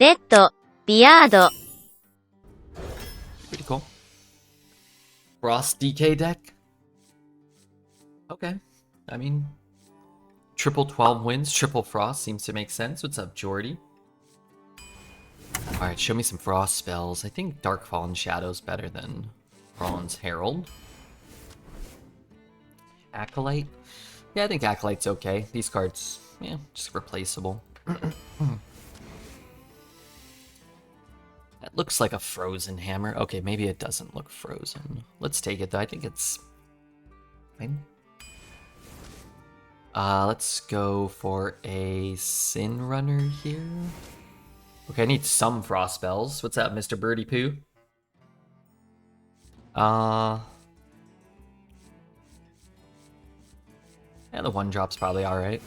Redbeard. Pretty cool. Frost DK deck. Okay. I mean, triple 12 wins, triple Frost seems to make sense. What's up, Jordy? Alright, show me some Frost spells. I think Darkfall and Shadow's better than Bronze Herald. Acolyte? Yeah, I think Acolyte's okay. These cards, yeah, just replaceable. That looks like a frozen hammer. Okay, maybe it doesn't look frozen. Let's take it though. I think it's fine. Let's go for a Sin Runner here. Okay, I need some Frost spells. What's up, Mr. Birdie Poo? Yeah, the one drop's probably alright.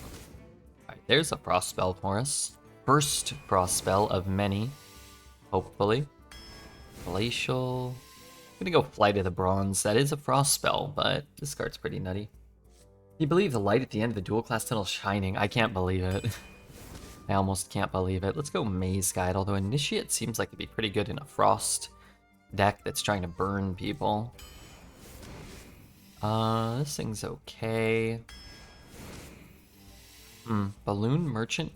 Alright, there's a Frost spell for us. First Frost spell of many. Hopefully. Glacial. I'm gonna go Flight of the Bronze. That is a Frost spell, but this card's pretty nutty. Can you believe the light at the end of the dual class tunnel shining? I can't believe it. I almost can't believe it. Let's go Maze Guide, although Initiate seems like it'd be pretty good in a Frost deck that's trying to burn people. This thing's okay. Balloon Merchant.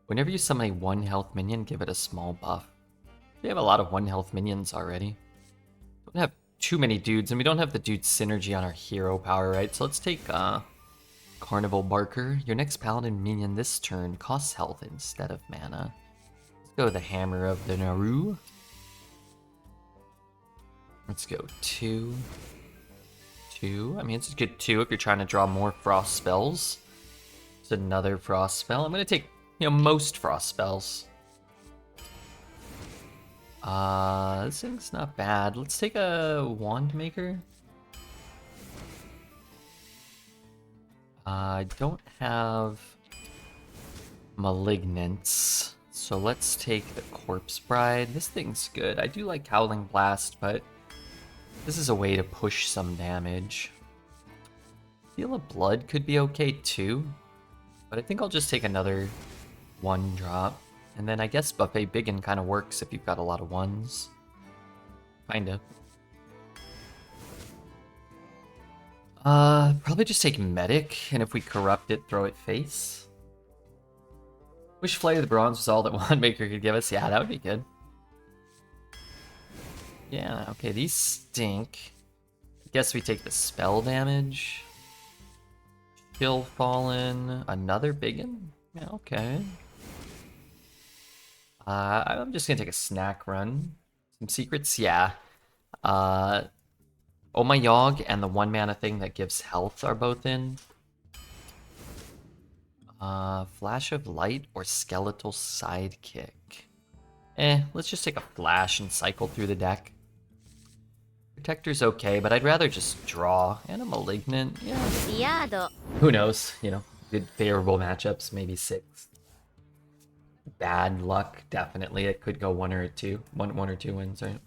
Whenever you summon a 1 health minion, give it a small buff. We have a lot of 1 health minions already. Don't have too many dudes, and we don't have the dude synergy on our hero power, right? So let's take Carnival Barker. Your next paladin minion this turn costs health instead of mana. Let's go the Hammer of the Naru. Let's go 2. 2. I mean, it's a good 2 if you're trying to draw more Frost spells. It's another Frost spell. I'm gonna take, most Frost spells. This thing's not bad. Let's take a Wand Maker. I don't have Malignance, so let's take the Corpse Bride. This thing's good. I do like Howling Blast, but this is a way to push some damage. Seal of Blood could be okay too, but I think I'll just take another 1 drop. And then I guess Buffet Biggin kind of works if you've got a lot of 1s. Kinda. Probably just take Medic, and if we corrupt it, throw it face. Wish Flight of the Bronze was all that Wand Maker could give us. Yeah, that would be good. Yeah, okay, these stink. I guess we take the spell damage. Chill Fallen. Another Biggin? Yeah, okay. I'm just gonna take a snack run. Some secrets, yeah. Oh My Yogg and the 1 mana thing that gives health are both in. Flash of Light or Skeletal Sidekick. Let's just take a flash and cycle through the deck. Protector's okay, but I'd rather just draw. And a Malignant, yeah. Who knows, good favorable matchups, maybe 6. Bad luck, definitely. It could go 1 or 2 wins, right?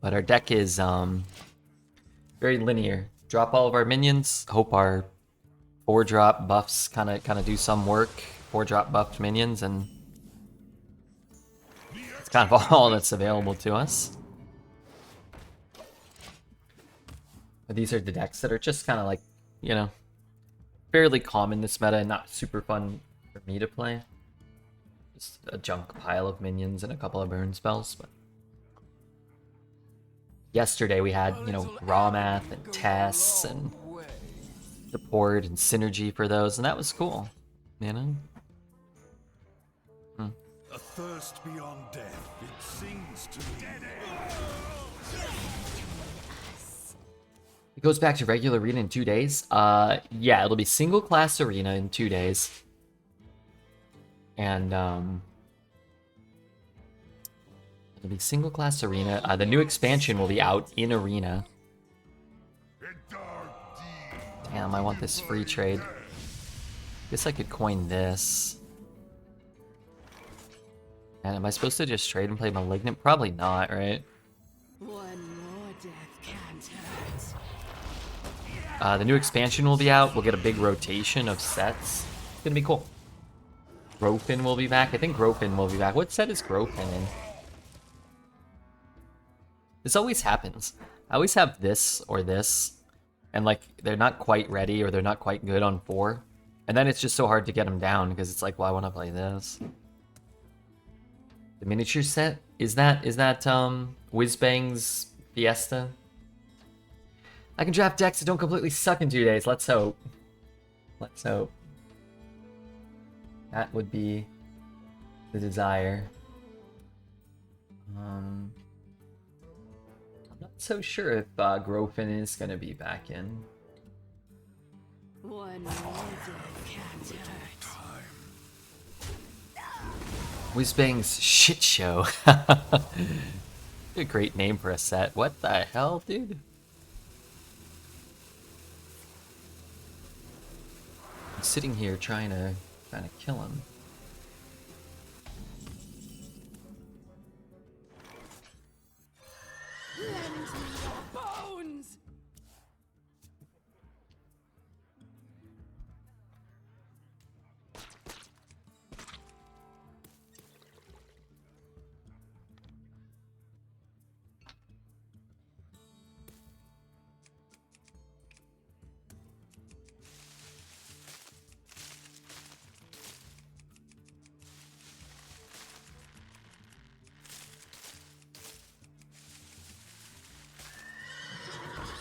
But our deck is very linear. Drop all of our minions. Hope our 4-drop buffs kind of do some work. 4-drop buffed minions, and it's kind of all that's available to us. But these are the decks that are just kind of like, fairly common this meta and not super fun for me to play. Just a junk pile of minions and a couple of burn spells. But yesterday we had, Rawmath and Tess and support and synergy for those, and that was cool, A thirst beyond death, it sings to dead end. It goes back to regular arena in 2 days. Yeah, it'll be single class arena in 2 days. And it'll be single class arena. The new expansion will be out in arena. Damn, I want this free trade. Guess I could coin this. And am I supposed to just trade and play Malignant? Probably not, right? One more death can't hurt. The new expansion will be out. We'll get a big rotation of sets. It's gonna be cool. Grofin will be back. I think Grofin will be back. What set is Grofin in? This always happens. I always have this or this, and like they're not quite ready or they're not quite good on 4. And then it's just so hard to get them down because it's like, well, I want to play this. The miniature set? Is that Whizbang's Fiesta? I can draft decks that don't completely suck in 2 days. Let's hope. Let's hope. That would be the desire. I'm not so sure if Grofin is going to be back in. One more death can't hurt. Whizbang's Shit Show. A great name for a set. What the hell, dude? I'm sitting here trying to kill him. Lend me your bones!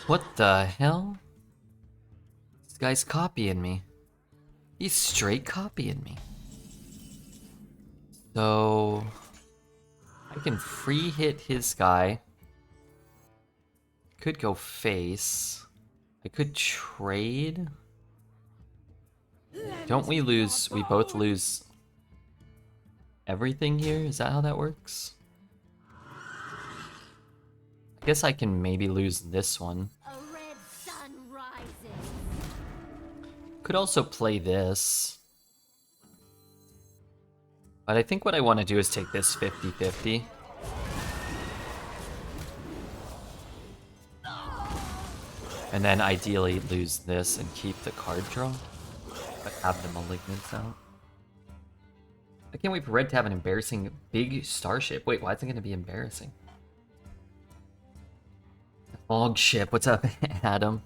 What the hell? This guy's copying me. He's straight copying me. So I can free hit his guy. Could go face. I could trade. Don't we lose? We both lose everything here? Is that how that works? I guess I can maybe lose this one. A red sun rises. Could also play this. But I think what I want to do is take this 50-50. And then ideally lose this and keep the card draw. But have the Malignants out. I can't wait for Red to have an embarrassing big starship. Wait, why is it going to be embarrassing? Hog ship, what's up, Adam?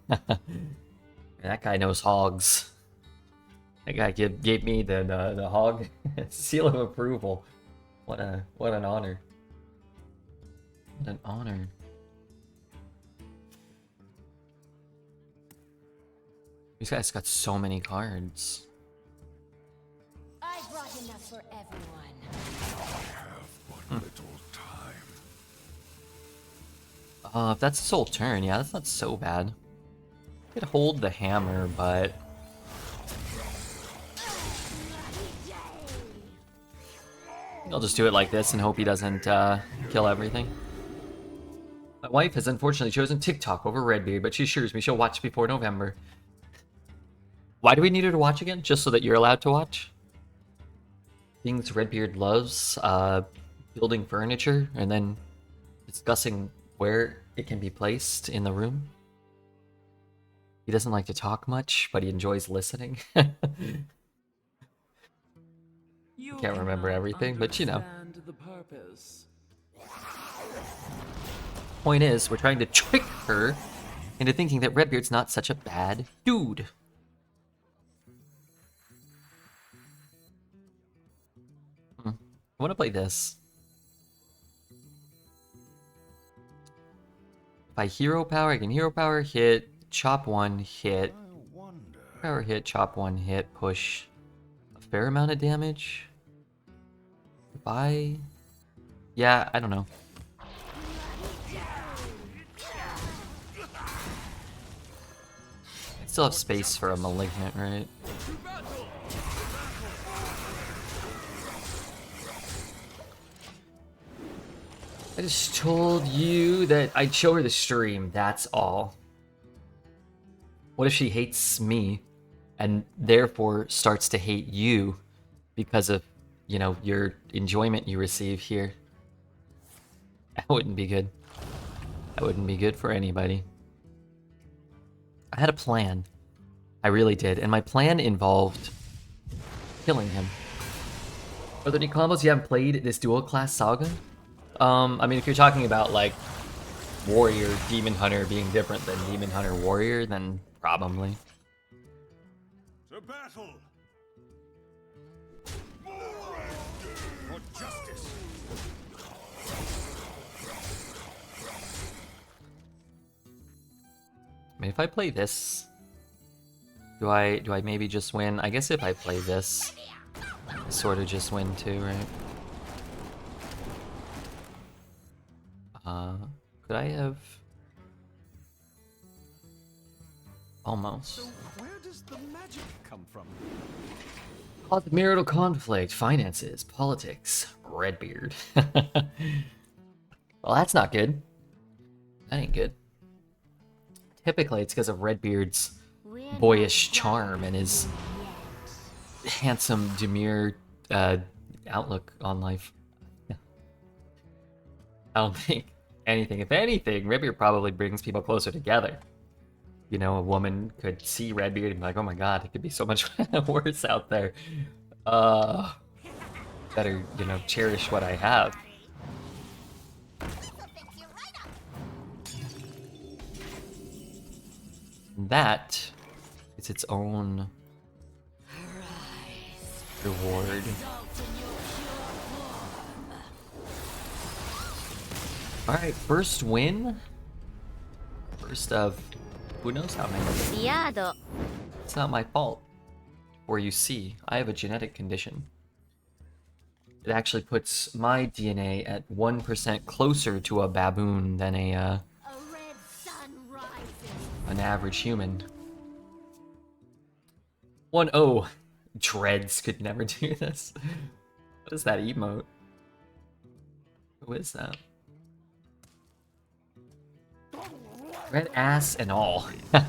That guy knows hogs. That guy gave me the hog seal of approval. What an honor. What an honor. These guys got so many cards. I brought enough for everyone. But little time. If that's his whole turn, yeah, that's not so bad. Could hold the hammer, but I'll just do it like this and hope he doesn't kill everything. My wife has unfortunately chosen TikTok over Redbeard, but she assures me she'll watch before November. Why do we need her to watch again? Just so that you're allowed to watch? Things Redbeard loves, building furniture, and then discussing where it can be placed in the room. He doesn't like to talk much, but he enjoys listening. Can't remember everything, but you know. Point is, we're trying to trick her into thinking that Redbeard's not such a bad dude. I want to play this. If I hero power, I can hero power, hit, chop 1, hit, power hit, chop 1, hit, push a fair amount of damage. If I... yeah, I don't know. I still have space for a Malignant, right? I just told you that I'd show her the stream, that's all. What if she hates me and therefore starts to hate you because of, you know, your enjoyment you receive here? That wouldn't be good. That wouldn't be good for anybody. I had a plan. I really did. And my plan involved killing him. Are there any combos you haven't played this dual class saga? I mean, if you're talking about like warrior demon hunter being different than demon hunter warrior, then probably. To battle! For justice! I mean, if I play this, do I maybe just win? I guess if I play this, I sort of just win too, right? Could I have? Almost. So where does the magic come from? Caused marital conflict, finances, politics, Redbeard. Well, that's not good. That ain't good. Typically, it's because of Redbeard's boyish charm and his handsome, demure outlook on life. I don't think anything. If anything, Redbeard probably brings people closer together. You know, a woman could see Redbeard and be like, oh my god, it could be so much worse out there. Better, you know, cherish what I have. That is its own reward. Alright, first win. First of who knows how many. It's not my fault. Or you see, I have a genetic condition. It actually puts my DNA at 1% closer to a baboon than an average human. 1-0. Dreads could never do this. What is that emote? Who is that? Red ass and all. My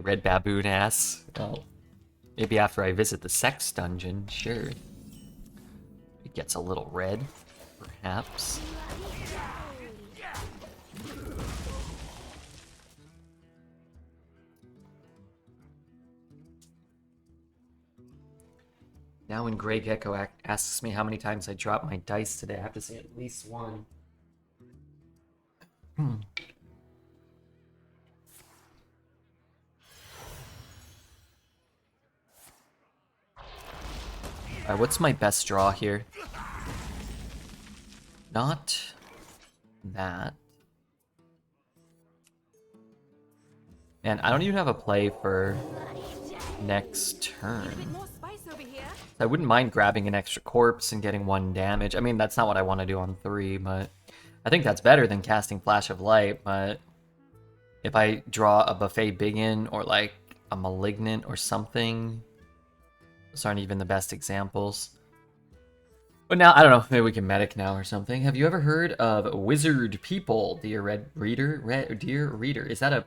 red baboon ass. Well, maybe after I visit the sex dungeon, sure. It gets a little red, perhaps. Now when Grey Gecko asks me how many times I dropped my dice today, I have to say at least one. Alright, what's my best draw here? Not that. And I don't even have a play for next turn. I wouldn't mind grabbing an extra corpse and getting 1 damage. I mean, that's not what I want to do on 3, but I think that's better than casting Flash of Light, but if I draw a Buffet Biggin or like a Malignant or something, those aren't even the best examples. But now, I don't know, maybe we can medic now or something. Have you ever heard of Wizard People, Dear Red Reader? Dear Reader, is that a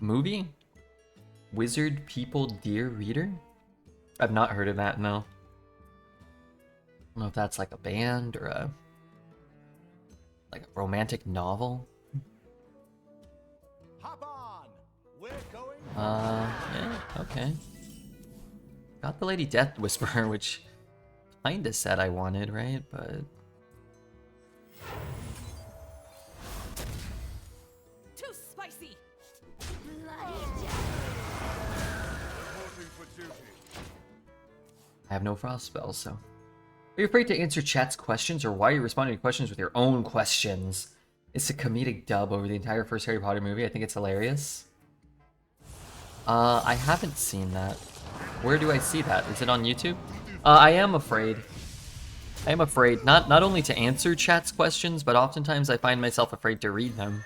movie? Wizard People, Dear Reader? I've not heard of that, no. I don't know if that's like a band or a romantic novel. Hop on. We're going. Yeah, okay. Got the Lady Death Whisperer, which kinda said I wanted, right? But Too spicy. Reporting for duty. I have no frost spells, so. Are you afraid to answer chat's questions, or why are you responding to questions with your own questions? It's a comedic dub over the entire first Harry Potter movie. I think it's hilarious. I haven't seen that. Where do I see that? Is it on YouTube? I am afraid. I am afraid, not only to answer chat's questions, but oftentimes I find myself afraid to read them.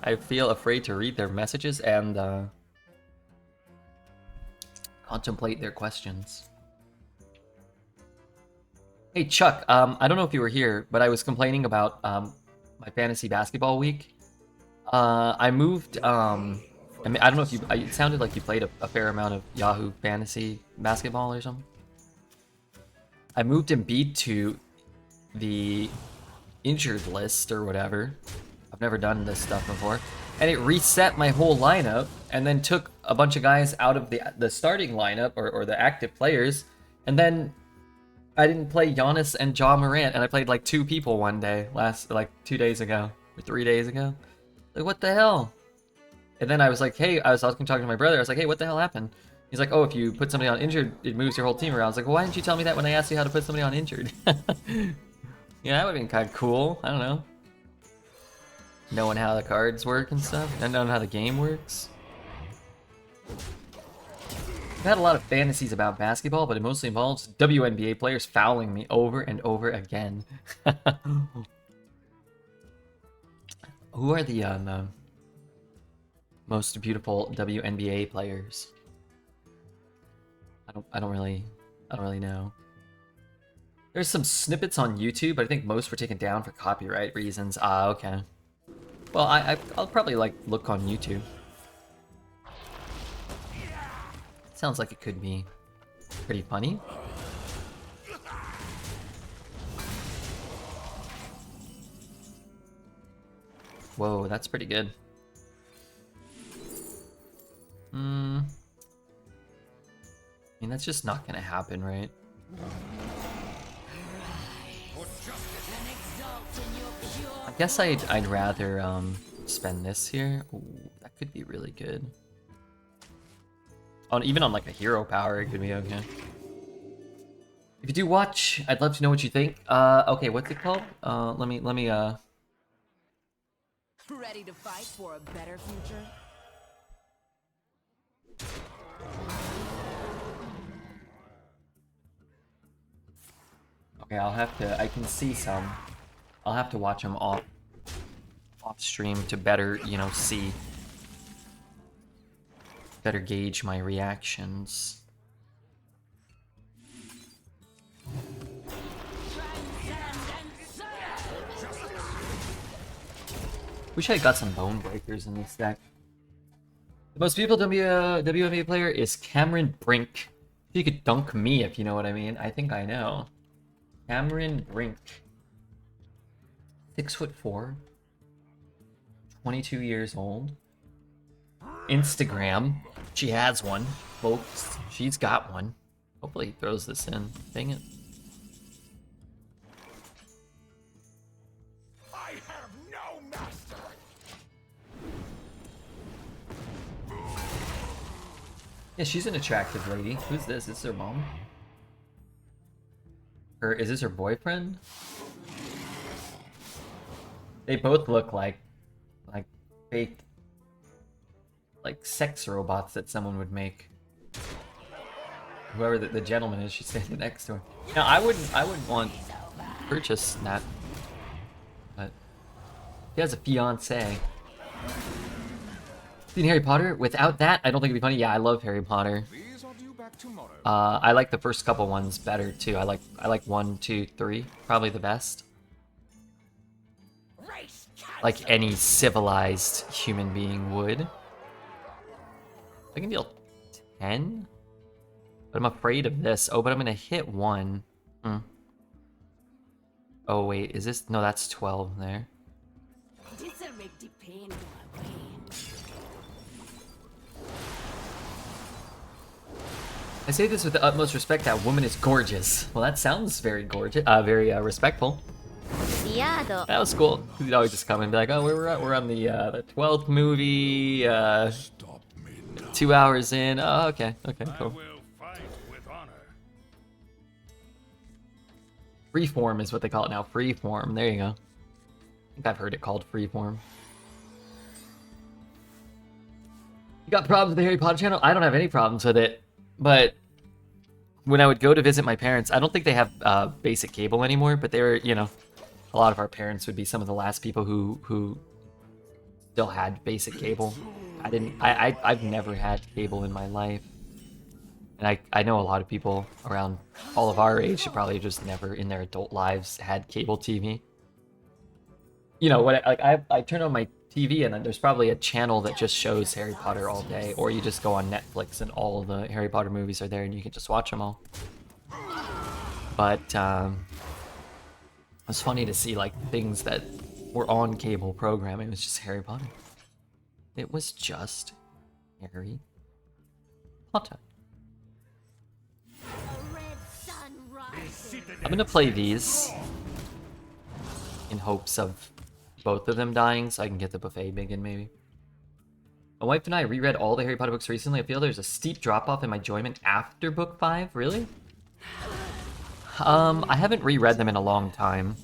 I feel afraid to read their messages and contemplate their questions. Hey Chuck, I don't know if you were here, but I was complaining about my fantasy basketball week. I moved. I mean, I don't know if you. It sounded like you played a fair amount of Yahoo Fantasy basketball or something. I moved Embiid to the injured list or whatever. I've never done this stuff before, and it reset my whole lineup, and then took a bunch of guys out of the starting lineup or the active players, and then I didn't play Giannis and Ja Morant, and I played like 2 people one day, like 2 days ago or 3 days ago. Like, what the hell? And then I was like, hey, I was talking to my brother. I was like, hey, what the hell happened? He's like, oh, if you put somebody on injured, it moves your whole team around. I was like, well, why didn't you tell me that when I asked you how to put somebody on injured? Yeah, that would have been kind of cool. I don't know. Knowing how the cards work and stuff, and knowing how the game works. I've had a lot of fantasies about basketball, but it mostly involves WNBA players fouling me over and over again. Who are the most beautiful WNBA players? I don't really know. There's some snippets on YouTube, but I think most were taken down for copyright reasons. Ah, okay. Well, I'll probably like look on YouTube. Sounds like it could be pretty funny. Whoa, that's pretty good. I mean, that's just not gonna happen, right? I guess I'd rather spend this here. Ooh, that could be really good. Even on like a hero power, it could be okay. If you do watch, I'd love to know what you think. Okay, what's it called? Let me Ready to fight for a better future? Okay, I can see some. I'll have to watch them off stream to better, you know, better gauge my reactions. Wish I got some bone breakers in this deck. The most beautiful WNBA player is Cameron Brink. He could dunk me, if you know what I mean. I think I know. Cameron Brink. 6'4", 22 years old. Instagram. She has one, folks. She's got one. Hopefully he throws this in. Dang it. I have no master. Yeah, she's an attractive lady. Who's this? Is this her mom? Is this her boyfriend? They both look like fake, like sex robots that someone would make. Whoever the gentleman is, she's standing next to her. No, I wouldn't want to purchase that. But he has a fiance. Seen Harry Potter? Without that, I don't think it'd be funny. Yeah, I love Harry Potter. I like the first couple ones better too. I like 1, 2, 3, probably the best. Like any civilized human being would. I can deal 10, but I'm afraid of this. Oh, but I'm gonna hit 1. Oh wait, is this? No, that's 12 there. This'll make the pain go away. I say this with the utmost respect. That woman is gorgeous. Well, that sounds very gorgeous. Very respectful. That was cool. You'd always just come and be like, "Oh, we're on the 12th movie. 2 hours in. Oh, okay, cool." Freeform is what they call it now. Freeform. There you go. I think I've heard it called freeform. You got problems with the Harry Potter channel? I don't have any problems with it. But when I would go to visit my parents, I don't think they have basic cable anymore, but they were, you know, a lot of our parents would be some of the last people who still had basic cable. I've never had cable in my life. And I know a lot of people around all of our age who probably just never in their adult lives had cable TV. You know, what I turn on my TV and then there's probably a channel that just shows Harry Potter all day, or you just go on Netflix and all of the Harry Potter movies are there and you can just watch them all. But it was funny to see like things that were on cable programming. It was just Harry Potter. It was just Harry Hot. A red sun rises. I'm gonna play these in hopes of both of them dying so I can get the buffet begin, maybe. My wife and I reread all the Harry Potter books recently. I feel there's a steep drop-off in my enjoyment after book 5. Really? I haven't reread them in a long time.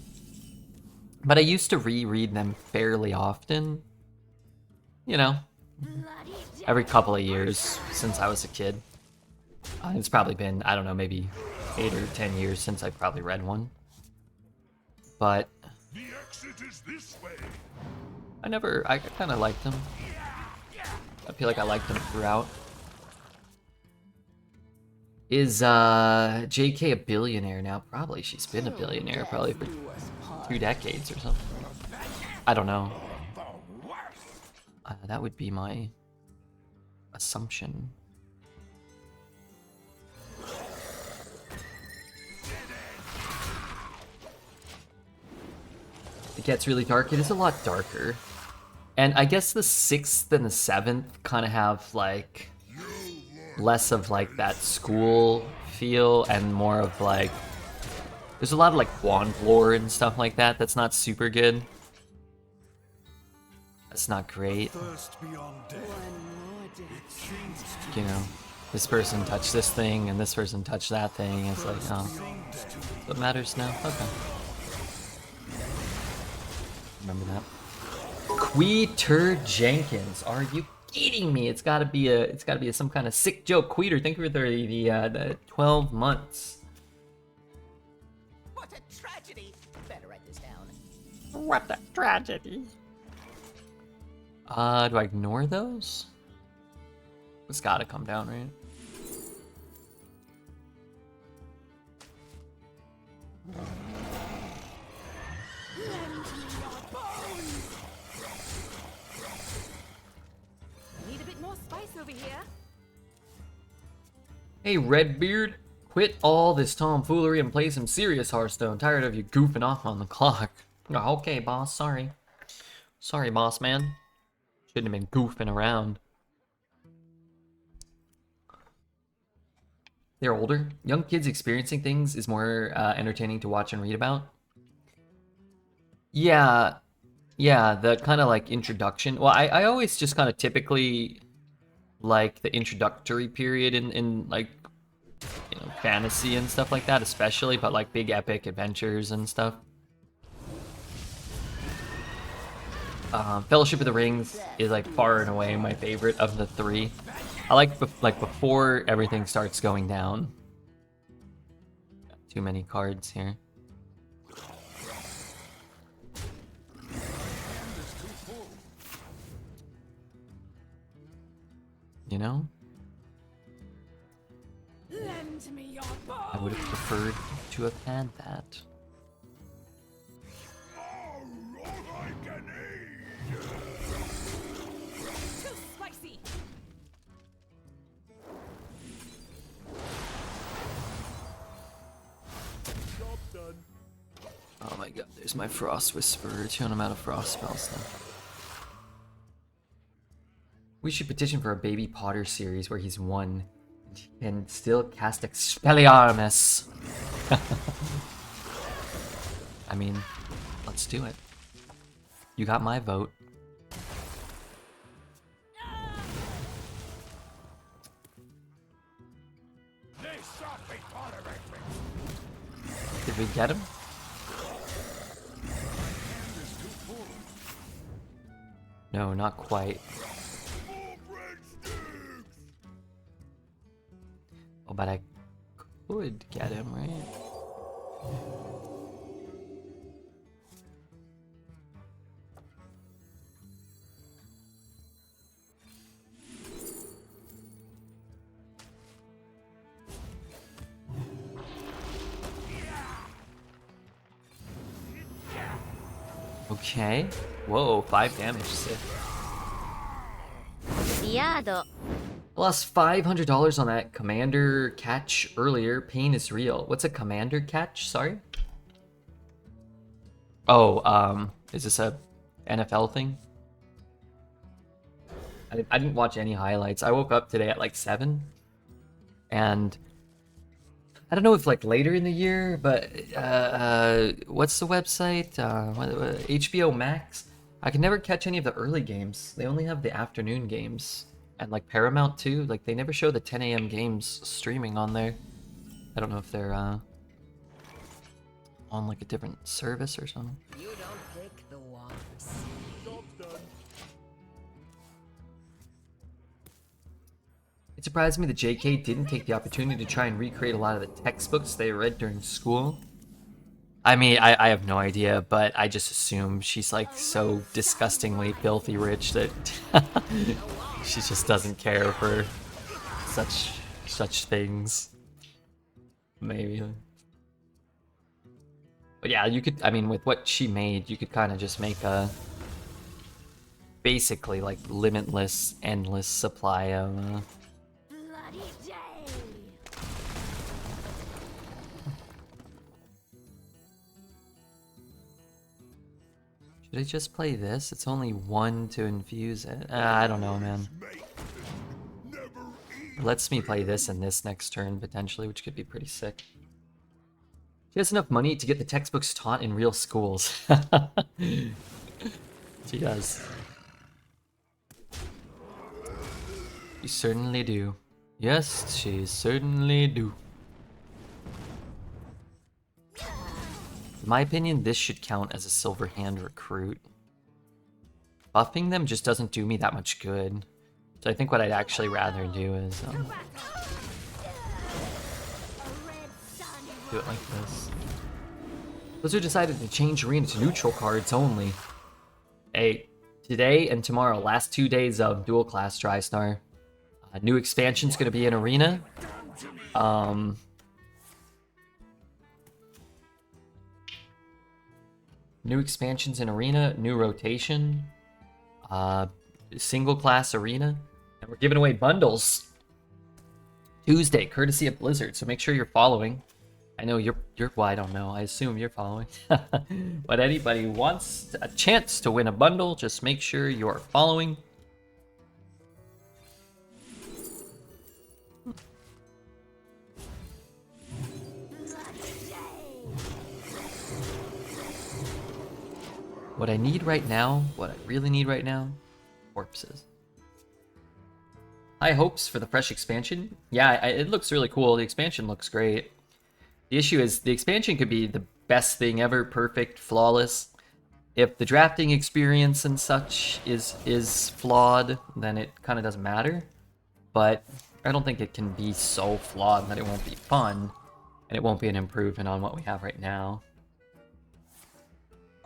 But I used to reread them fairly often. You know, every couple of years since I was a kid. It's probably been, I don't know, maybe 8 or 10 years since I probably read one. But The exit is this way. I kind of liked them. I feel like I liked them throughout. Is JK a billionaire now? Probably. She's been a billionaire probably for 2 decades or something. I don't know. That would be my assumption. It gets really dark. It is a lot darker. And I guess the 6th and the 7th kind of have like less of like that school feel and more of like there's a lot of like wand lore and stuff like that that's not super good. That's not great. Thirst beyond death. One more death It seems to You know, this person touched this thing and this person touched that thing. It's like, oh, what matters now? Okay. Remember that. Queeter Jenkins, are you kidding me? It's gotta be some kind of sick joke. Queeter, thank you for the 12 months. What a tragedy! Better write this down. What a tragedy. Do I ignore those? It's gotta come down, right? Need a bit more spice over here. Hey, Redbeard, quit all this tomfoolery and play some serious Hearthstone. Tired of you goofing off on the clock. Oh, okay, boss, sorry. Sorry, boss man. Shouldn't have been goofing around. They're older. Young kids experiencing things is more entertaining to watch and read about. Yeah, the kind of like introduction. Well, I always just kind of typically like the introductory period in like, you know, fantasy and stuff like that, especially, but like big epic adventures and stuff. Fellowship of the Rings is like far and away my favorite of the 3. I like before everything starts going down. Got too many cards here. You know? Lend me your I bow. would have preferred to have had that. Too spicy. Oh my god, there's my Frost Whisperer. 2 amount of Frost spells now. We should petition for a Baby Potter series where he's 1 and still cast Expelliarmus. I mean, let's do it. You got my vote. Did we get him? No, not quite. Oh, but I could get him, right? Okay. Whoa, 5 damage. Sick. Yado. I lost $500 on that commander catch earlier. Pain is real. What's a commander catch? Sorry? Oh, is this a NFL thing? I didn't watch any highlights. I woke up today at like 7. And I don't know if like later in the year, but what's the website? HBO Max. I can never catch any of the early games. They only have the afternoon games, and like Paramount too. Like they never show the 10 a.m. games streaming on there. I don't know if they're on like a different service or something. You don't pick the ones. It surprised me that JK didn't take the opportunity to try and recreate a lot of the textbooks they read during school. I mean, I have no idea, but I just assume she's like so disgustingly filthy rich that she just doesn't care for such things. Maybe. But yeah, you could, I mean, with what she made, you could kind of just make a basically like limitless, endless supply of Bloody day. Should I just play this? It's only one to infuse it. I don't know, man. It lets me play this and this next turn, potentially, which could be pretty sick. She has enough money to get the textbooks taught in real schools. She does. You certainly do. Yes, she certainly do. In my opinion, this should count as a silver hand recruit. Buffing them just doesn't do me that much good. So I think what I'd actually rather do is do it like this. Blizzard decided to change Arena to neutral cards only. Hey, today and tomorrow, last 2 days of dual class TriStar. New expansion's gonna be in Arena. New expansions in Arena, new rotation, single class Arena, and we're giving away bundles Tuesday, courtesy of Blizzard. So make sure you're following. I know you're well, I don't know. I assume you're following. But anybody who wants a chance to win a bundle, just make sure you're following. What I need right now, what I really need right now, corpses. High hopes for the fresh expansion. Yeah, it looks really cool. The expansion looks great. The issue is the expansion could be the best thing ever, perfect, flawless. If the drafting experience and such is flawed, then it kind of doesn't matter. But I don't think it can be so flawed that it won't be fun, and it won't be an improvement on what we have right now.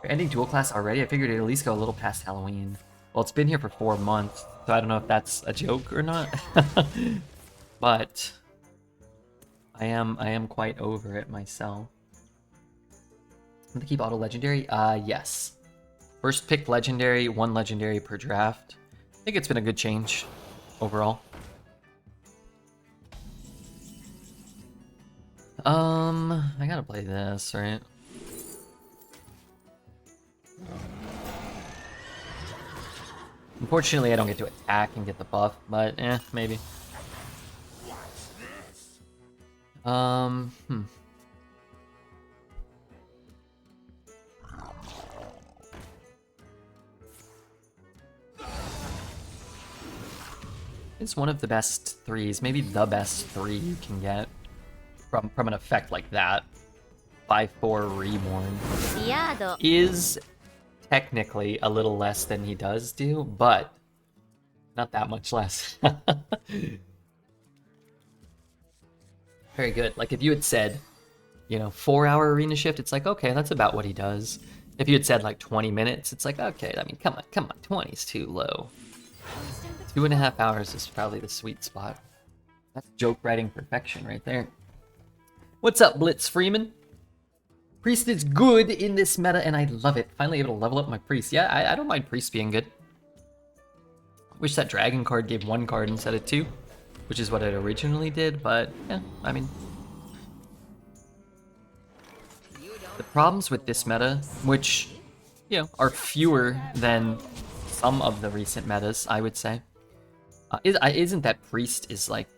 We're ending dual class already? I figured it'd at least go a little past Halloween. Well, it's been here for 4 months, so I don't know if that's a joke or not. But I am quite over it myself. I'm gonna keep auto legendary? Yes. First pick legendary, 1 legendary per draft. I think it's been a good change overall. I gotta play this, right? Unfortunately, I don't get to attack and get the buff, but maybe. It's one of the best 3s, maybe the best 3 you can get from an effect like that. 5/4 Reborn is technically a little less than he does do, but not that much less. Very good. Like if you had said, 4-hour arena shift, it's like, okay, that's about what he does. If you had said like 20 minutes, it's like, okay, I mean, come on, 20 is too low. 2.5 hours is probably the sweet spot. That's joke writing perfection right there. What's up, Blitz Freeman? Priest is good in this meta, and I love it. Finally able to level up my Priest. Yeah, I don't mind Priest being good. Wish that Dragon card gave 1 card instead of 2, which is what it originally did, but yeah, I mean. The problems with this meta, which, are fewer than some of the recent metas, I would say, isn't that Priest is, like,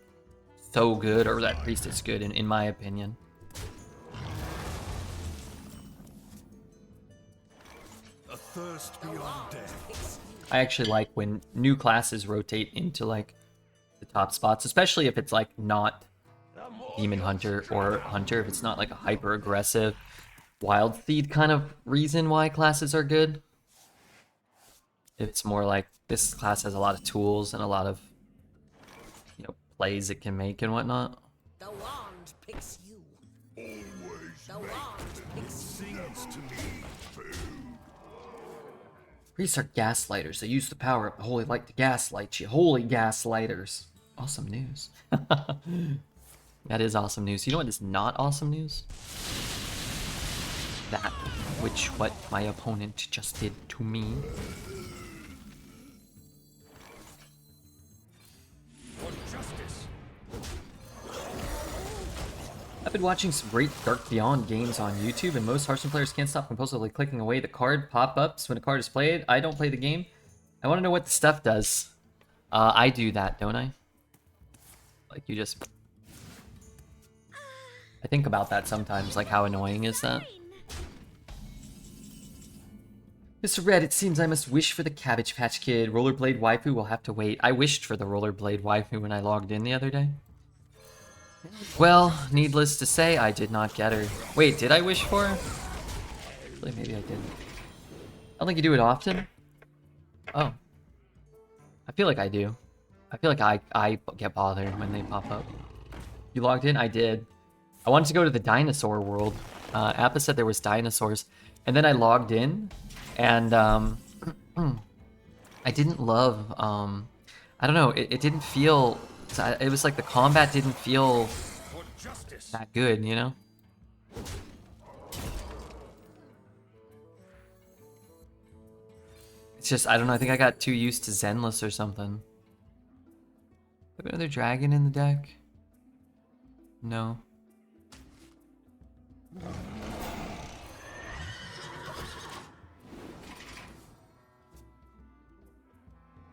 so good or that priest is good, in my opinion. A thirst beyond death. I actually like when new classes rotate into like the top spots, especially if it's like not Demon Hunter or Hunter, if it's not like a hyper aggressive Wild Seed kind of reason why classes are good. If it's more like this class has a lot of tools and a lot of, you know, plays it can make and whatnot. The wand picks you. Always The wand picks sings to me. Priests are gaslighters. They use the power of the holy light to gaslight you. Holy gaslighters. Awesome news. That is awesome news. You know what is not awesome news? That what my opponent just did to me. I've been watching some great Dark Beyond games on YouTube, and most Hearthstone players can't stop compulsively clicking away the card pop-ups when a card is played. I don't play the game. I want to know what the stuff does. I do that, don't I? Like, you just... I think about that sometimes, like how annoying is that? Mr. Red, it seems I must wish for the Cabbage Patch Kid. Rollerblade waifu will have to wait. I wished for the Rollerblade waifu when I logged in the other day. Well, needless to say, I did not get her. Wait, did I wish for her? Actually, maybe I didn't. I don't think you do it often. Oh. I feel like I do. I feel like I get bothered when they pop up. You logged in? I did. I wanted to go to the dinosaur world. Appa said there was dinosaurs. And then I logged in, and I didn't love... I don't know, it didn't feel... It was like the combat didn't feel that good, you know? It's just, I don't know, I think I got too used to Zenless or something. Have another dragon in the deck? No.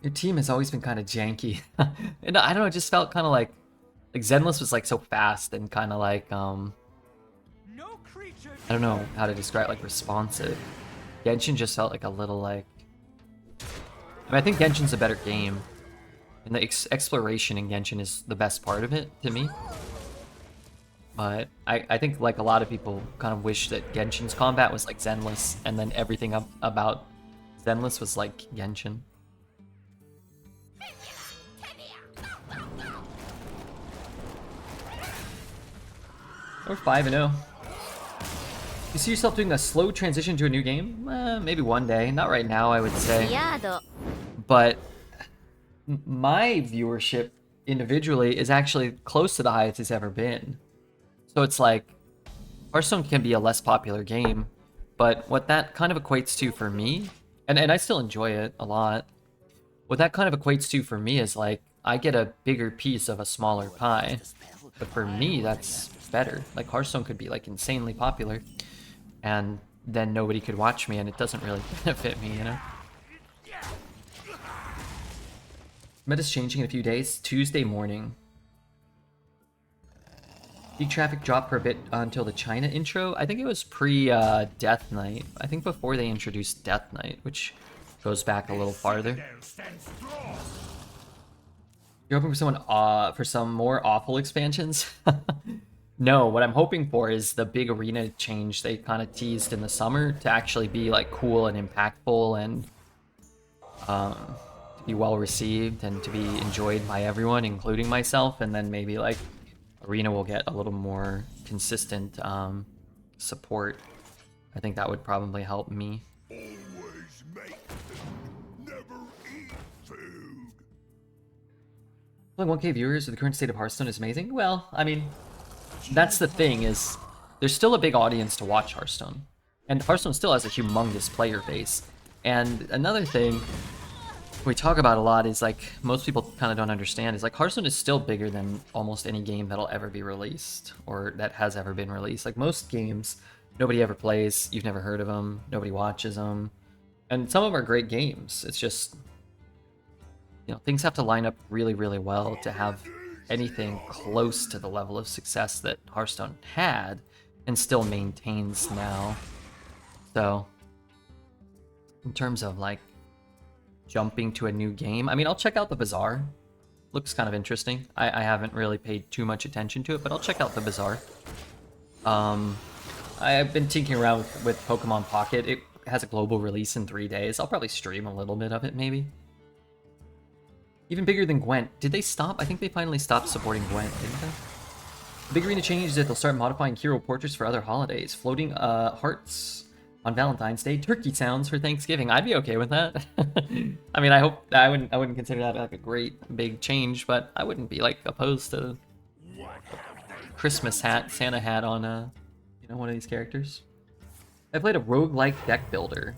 Your team has always been kind of janky. And I don't know, it just felt kind of like Zenless was like so fast and kind of like, I don't know how to describe, like responsive. Genshin just felt like a little like, I mean, I think Genshin's a better game. And the exploration in Genshin is the best part of it, to me. But I think like a lot of people kind of wish that Genshin's combat was like Zenless, and then everything about Zenless was like Genshin. We're 5-0. You see yourself doing a slow transition to a new game? Maybe one day. Not right now, I would say. But my viewership individually is actually close to the highest it's ever been. So it's like, Hearthstone can be a less popular game, but what that kind of equates to for me, and I still enjoy it a lot, what that kind of equates to for me is like, I get a bigger piece of a smaller pie. But for me, that's better. Like, Hearthstone could be like insanely popular, and then nobody could watch me, and it doesn't really benefit me, you know? Meta's changing in a few days. Tuesday morning. Peak traffic dropped for a bit until the China intro. I think it was pre-Death Knight. I think before they introduced Death Knight, which goes back a little farther. You're hoping for some more awful expansions? No, what I'm hoping for is the big arena change they kind of teased in the summer to actually be like cool and impactful and to be well received and to be enjoyed by everyone, including myself, and then maybe like arena will get a little more consistent support. I think that would probably help me. Always make food, never eat food. Like 1K viewers with the current state of Hearthstone is amazing. Well, I mean, that's the thing, is there's still a big audience to watch Hearthstone. And Hearthstone still has a humongous player base. And another thing we talk about a lot is like, most people kind of don't understand, is like Hearthstone is still bigger than almost any game that'll ever be released, or that has ever been released. Like most games, nobody ever plays, you've never heard of them, nobody watches them. And some of them are great games. It's just, you know, things have to line up really, really well to have anything close to the level of success that Hearthstone had and still maintains now. So, in terms of like jumping to a new game, I mean, I'll check out the Bazaar. Looks kind of interesting. I haven't really paid too much attention to it, but I'll check out the Bazaar. I've been tinkering around with Pokemon Pocket. It has a global release in 3 days. I'll probably stream a little bit of it, maybe. Even bigger than Gwent. Did they stop? I think they finally stopped supporting Gwent, didn't they? The big arena change is that they'll start modifying hero portraits for other holidays. Floating hearts on Valentine's Day. Turkey sounds for Thanksgiving. I'd be okay with that. I mean, I wouldn't consider that like a great big change, but I wouldn't be like opposed to Christmas hat, Santa hat on you know, one of these characters. I played a roguelike deck builder.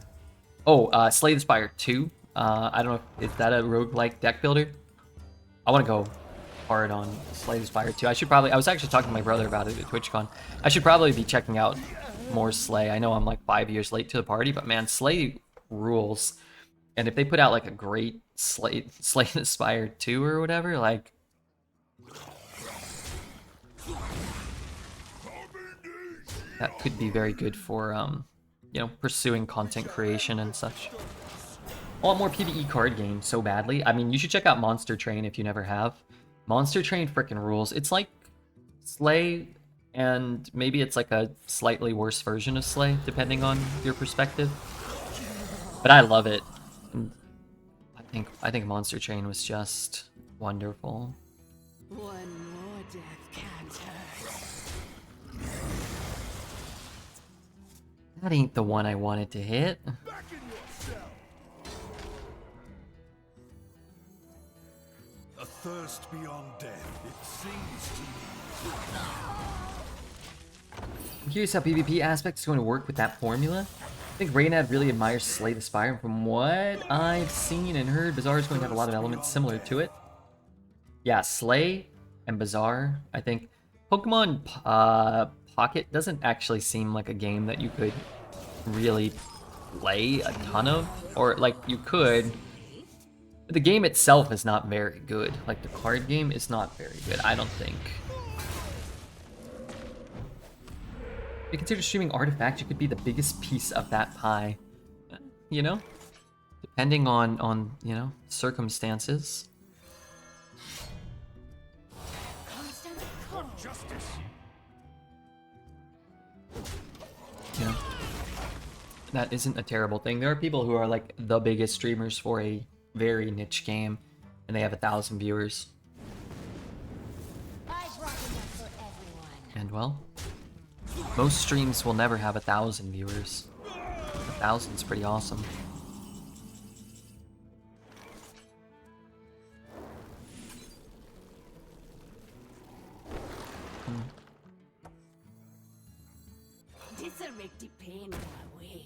Oh, Slay the Spire 2. I don't know if that a roguelike deck builder. I want to go hard on Slay the Spire 2. I was actually talking to my brother about it at TwitchCon. I should probably be checking out more Slay. I know I'm like 5 years late to the party, but man, Slay rules. And if they put out like a great Slay the Spire 2 or whatever, like that could be very good for you know, pursuing content creation and such. I want more PvE card games so badly. I mean, you should check out Monster Train if you never have. Monster Train frickin' rules. It's like Slay, and maybe it's like a slightly worse version of Slay, depending on your perspective. But I love it. And I think Monster Train was just wonderful. One more death can't hurt. That ain't the one I wanted to hit. A thirst beyond death, it seems to me. I'm curious how PvP aspects is going to work with that formula. I think Reynad really admires Slay the Spire, and from what I've seen and heard, Bazaar is going to have a lot of elements similar to it. Yeah, Slay and Bazaar, I think. Pokemon Pocket doesn't actually seem like a game that you could really play a ton of, or like you could. But the game itself is not very good. Like the card game is not very good, I don't think. If you consider streaming Artifact, you could be the biggest piece of that pie. You know? Depending on you know, circumstances. Yeah. That isn't a terrible thing. There are people who are like the biggest streamers for a very niche game, and they have 1,000 viewers. And well, most streams will never have 1,000 viewers. 1,000's pretty awesome. This'll make the pain go away.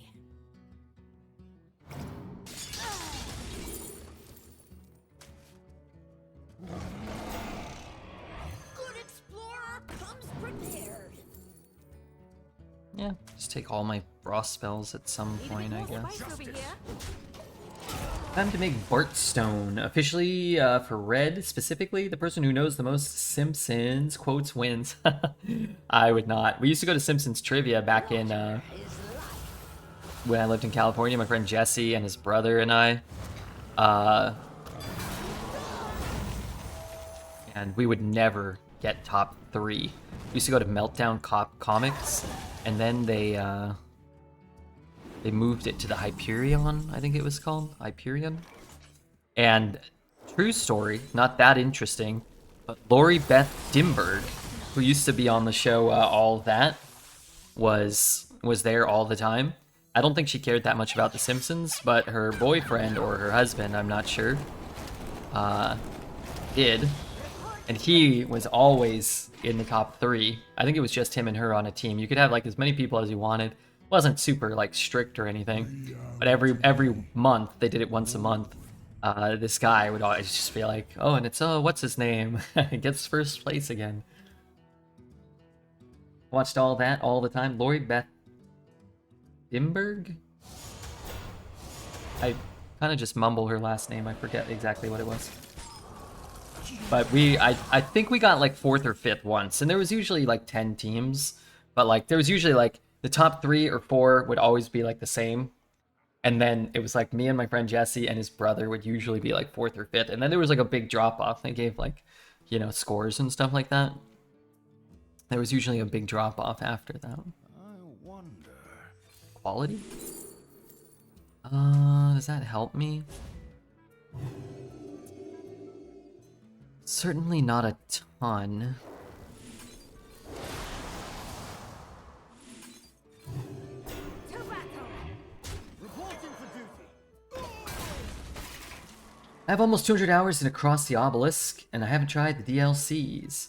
Good explorer comes prepared. Yeah, just take all my frost spells at some point, I guess. Spice over here. Time to make Hearthstone. Officially, for Red, specifically, the person who knows the most Simpsons quotes wins. I would not. We used to go to Simpsons Trivia back in, when I lived in California. My friend Jesse and his brother and I. And we would never get top 3. We used to go to Meltdown Comics, and then they moved it to the Hyperion, I think it was called. Hyperion. And true story, not that interesting, but Lori Beth Dimberg, who used to be on the show All That, was there all the time. I don't think she cared that much about The Simpsons, but her boyfriend or her husband, I'm not sure, did. And he was always in the top 3. I think it was just him and her on a team. You could have like as many people as you wanted. Wasn't super like strict or anything, but every month, they did it once a month, this guy would always just be like, oh, and it's what's his name gets first place again. Watched All That all the time. Lori Beth Dimberg? I kind of just mumble her last name. I forget exactly what it was. But I think we got like 4th or 5th once, and there was usually like 10 teams, but like there was usually like the top 3 or 4 would always be like the same, and then it was like me and my friend Jesse and his brother would usually be like 4th or 5th, and then there was like a big drop off. They gave like, you know, scores and stuff like that. There was usually a big drop off after that. I wonder. Quality? Does that help me? Certainly not a ton. I have almost 200 hours in Across the Obelisk, and I haven't tried the DLCs.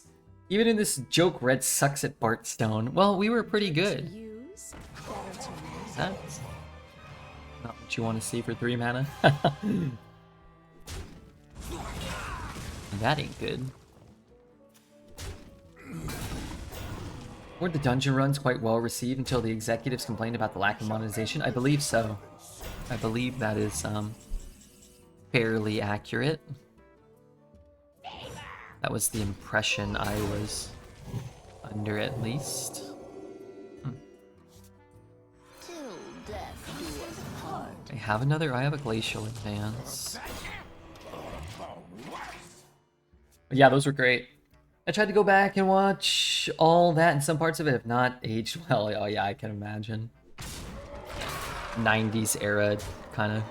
Even in this joke, Red sucks at Bartstone. Well, we were pretty good. Use, better to use. That's not what you want to see for 3 mana. That ain't good. Were the dungeon runs quite well received until the executives complained about the lack of monetization? I believe so. I believe that is fairly accurate. That was the impression I was under, at least. Till death do us part. I have another. I have a glacial advance. But yeah, those were great. I tried to go back and watch all that, and some parts of it have not aged well. Oh yeah, I can imagine. 90s era kind of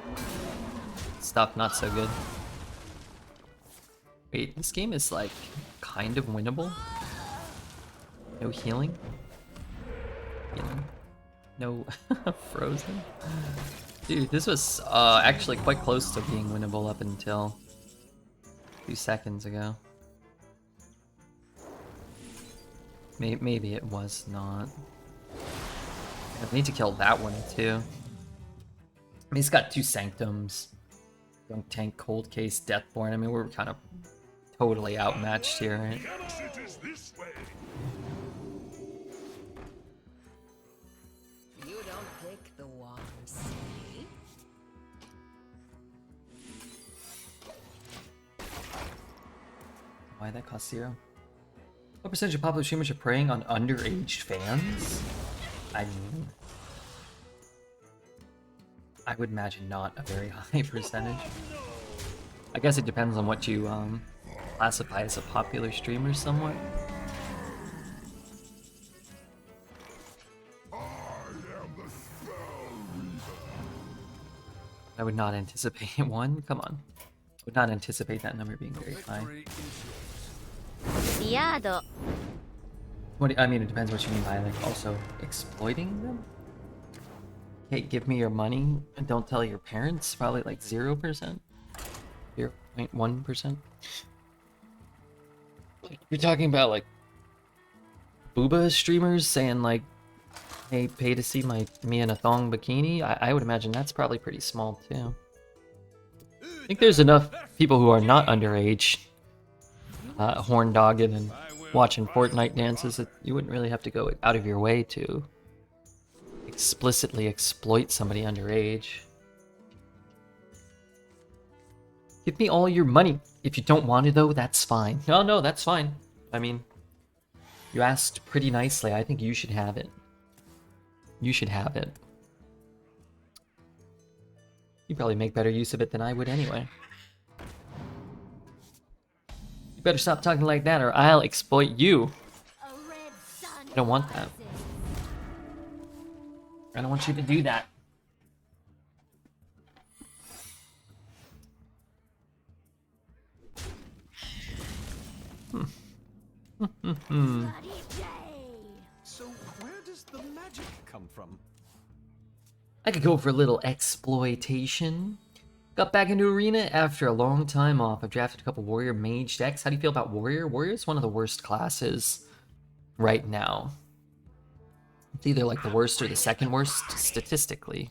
stuff, not so good. Wait, this game is like kind of winnable. No healing. You know, no frozen. Dude, this was actually quite close to being winnable up until a few seconds ago. Maybe it was not. I need to kill that one too. I mean, he's got 2 Sanctums. Dunk Tank, Cold Case, Deathborn. I mean, we're kind of totally outmatched here, right? You don't pick the ones, see? Why that cost 0? What percentage of popular streamers are preying on underage fans? I mean, I would imagine not a very high percentage. I guess it depends on what you classify as a popular streamer somewhat. I would not anticipate one. Come on. I would not anticipate that number being very high. What I mean, it depends what you mean by like also exploiting them. Hey, give me your money and don't tell your parents. Probably like 0%, 0.1%. You're talking about like booba streamers saying like, "Hey, pay to see me in a thong bikini." I would imagine that's probably pretty small too. I think there's enough people who are not underage, horn dogging and watching Fortnite dances that you wouldn't really have to go out of your way to explicitly exploit somebody underage. Give me all your money. If you don't want to though, that's fine. No, that's fine. I mean, you asked pretty nicely. I think you should have it. You should have it. You probably make better use of it than I would anyway. You better stop talking like that or I'll exploit you. I don't want that. I don't want you to do that. So where does the magic come from? I could go for a little exploitation. Got back into Arena after a long time off. I've drafted a couple Warrior Mage decks. How do you feel about Warrior? Warrior is one of the worst classes right now. It's either like the worst or the second worst statistically.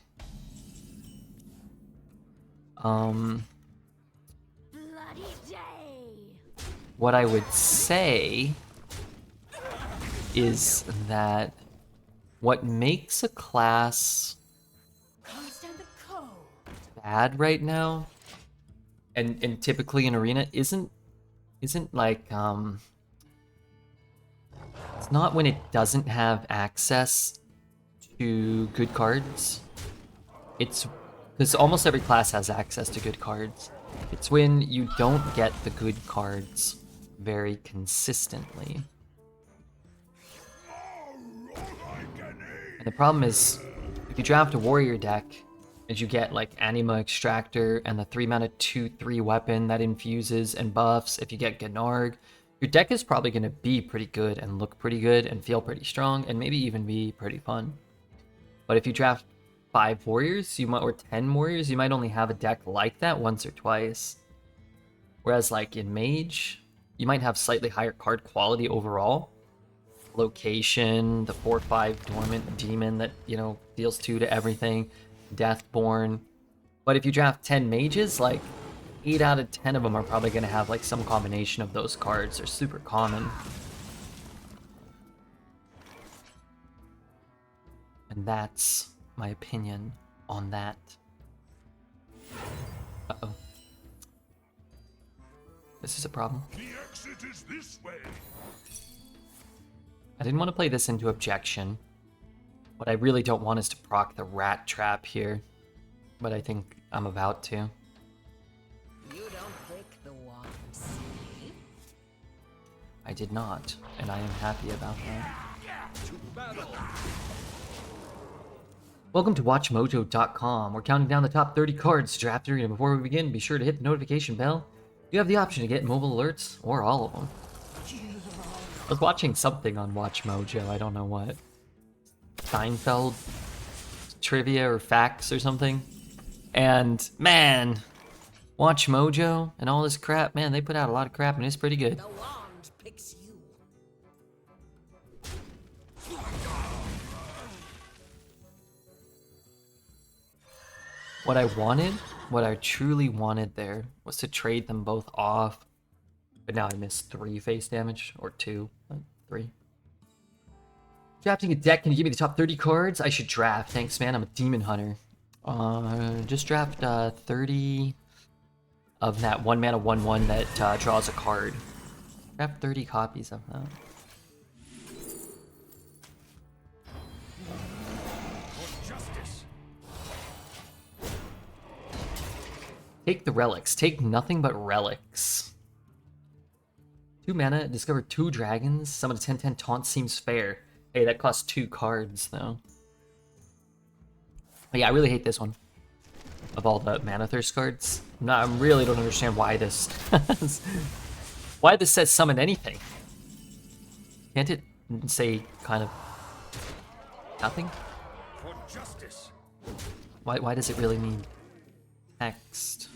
What I would say is that what makes a class bad right now, and typically in Arena, isn't isn't like it's not when it doesn't have access to good cards. It's because almost every class has access to good cards. It's when you don't get the good cards very consistently. And the problem is, if you draft a warrior deck, and you get like Anima Extractor and the 3-mana 2/3 weapon that infuses and buffs, if you get Gnarg, your deck is probably going to be pretty good and look pretty good and feel pretty strong and maybe even be pretty fun. But if you draft 5 warriors, or 10 warriors, you might only have a deck like that once or twice. Whereas like in Mage, you might have slightly higher card quality overall. Location, the 4/5 Dormant Demon that, you know, deals 2 to everything, Deathborn. But if you draft 10 mages, like 8 out of 10 of them are probably going to have like some combination of those cards. They're super common. And that's my opinion on that. Uh-oh. This is a problem. The exit is this way. I didn't want to play this into objection. What I really don't want is to proc the rat trap here. But I think I'm about to. You don't pick the ones, see? I did not, and I am happy about that. Welcome to WatchMojo.com. We're counting down the top 30 cards to draft arena. Before we begin, be sure to hit the notification bell. You have the option to get mobile alerts, or all of them. I was watching something on WatchMojo, I don't know what. Seinfeld trivia or facts or something. And man, WatchMojo and all this crap, man, they put out a lot of crap and it's pretty good. The wand picks you. What I wanted, what I truly wanted there, was to trade them both off. But now I missed 3 face damage, or 2, but 3. Drafting a deck, can you give me the top 30 cards? I should draft. Thanks, man. I'm a demon hunter. Just draft 30 of that 1-mana 1/1 that draws a card. Draft 30 copies of that. Justice. Take the relics. Take nothing but relics. 2 mana, discover 2 dragons. Summon a 10/10 taunt seems fair. Hey, that costs 2 cards, though. But yeah, I really hate this one. Of all the Mana Thirst cards. I really don't understand why this... why this says summon anything. Can't it say kind of... nothing? For justice. Why does it really mean text?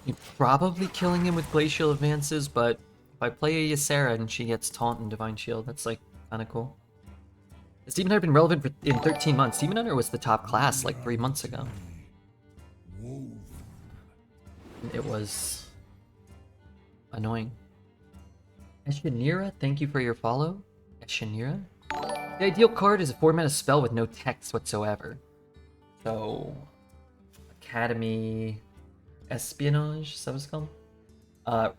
You're probably killing him with Glacial Advances, but if I play a Ysera and she gets Taunt and Divine Shield, that's like kind of cool. Has Demon Hunter been relevant in 13 months? Demon Hunter was the top class like 3 months ago. It was annoying. Eshinira, thank you for your follow. Eshinira? The ideal card is a 4-mana spell with no text whatsoever. So, Academy Espionage, is that what it's called?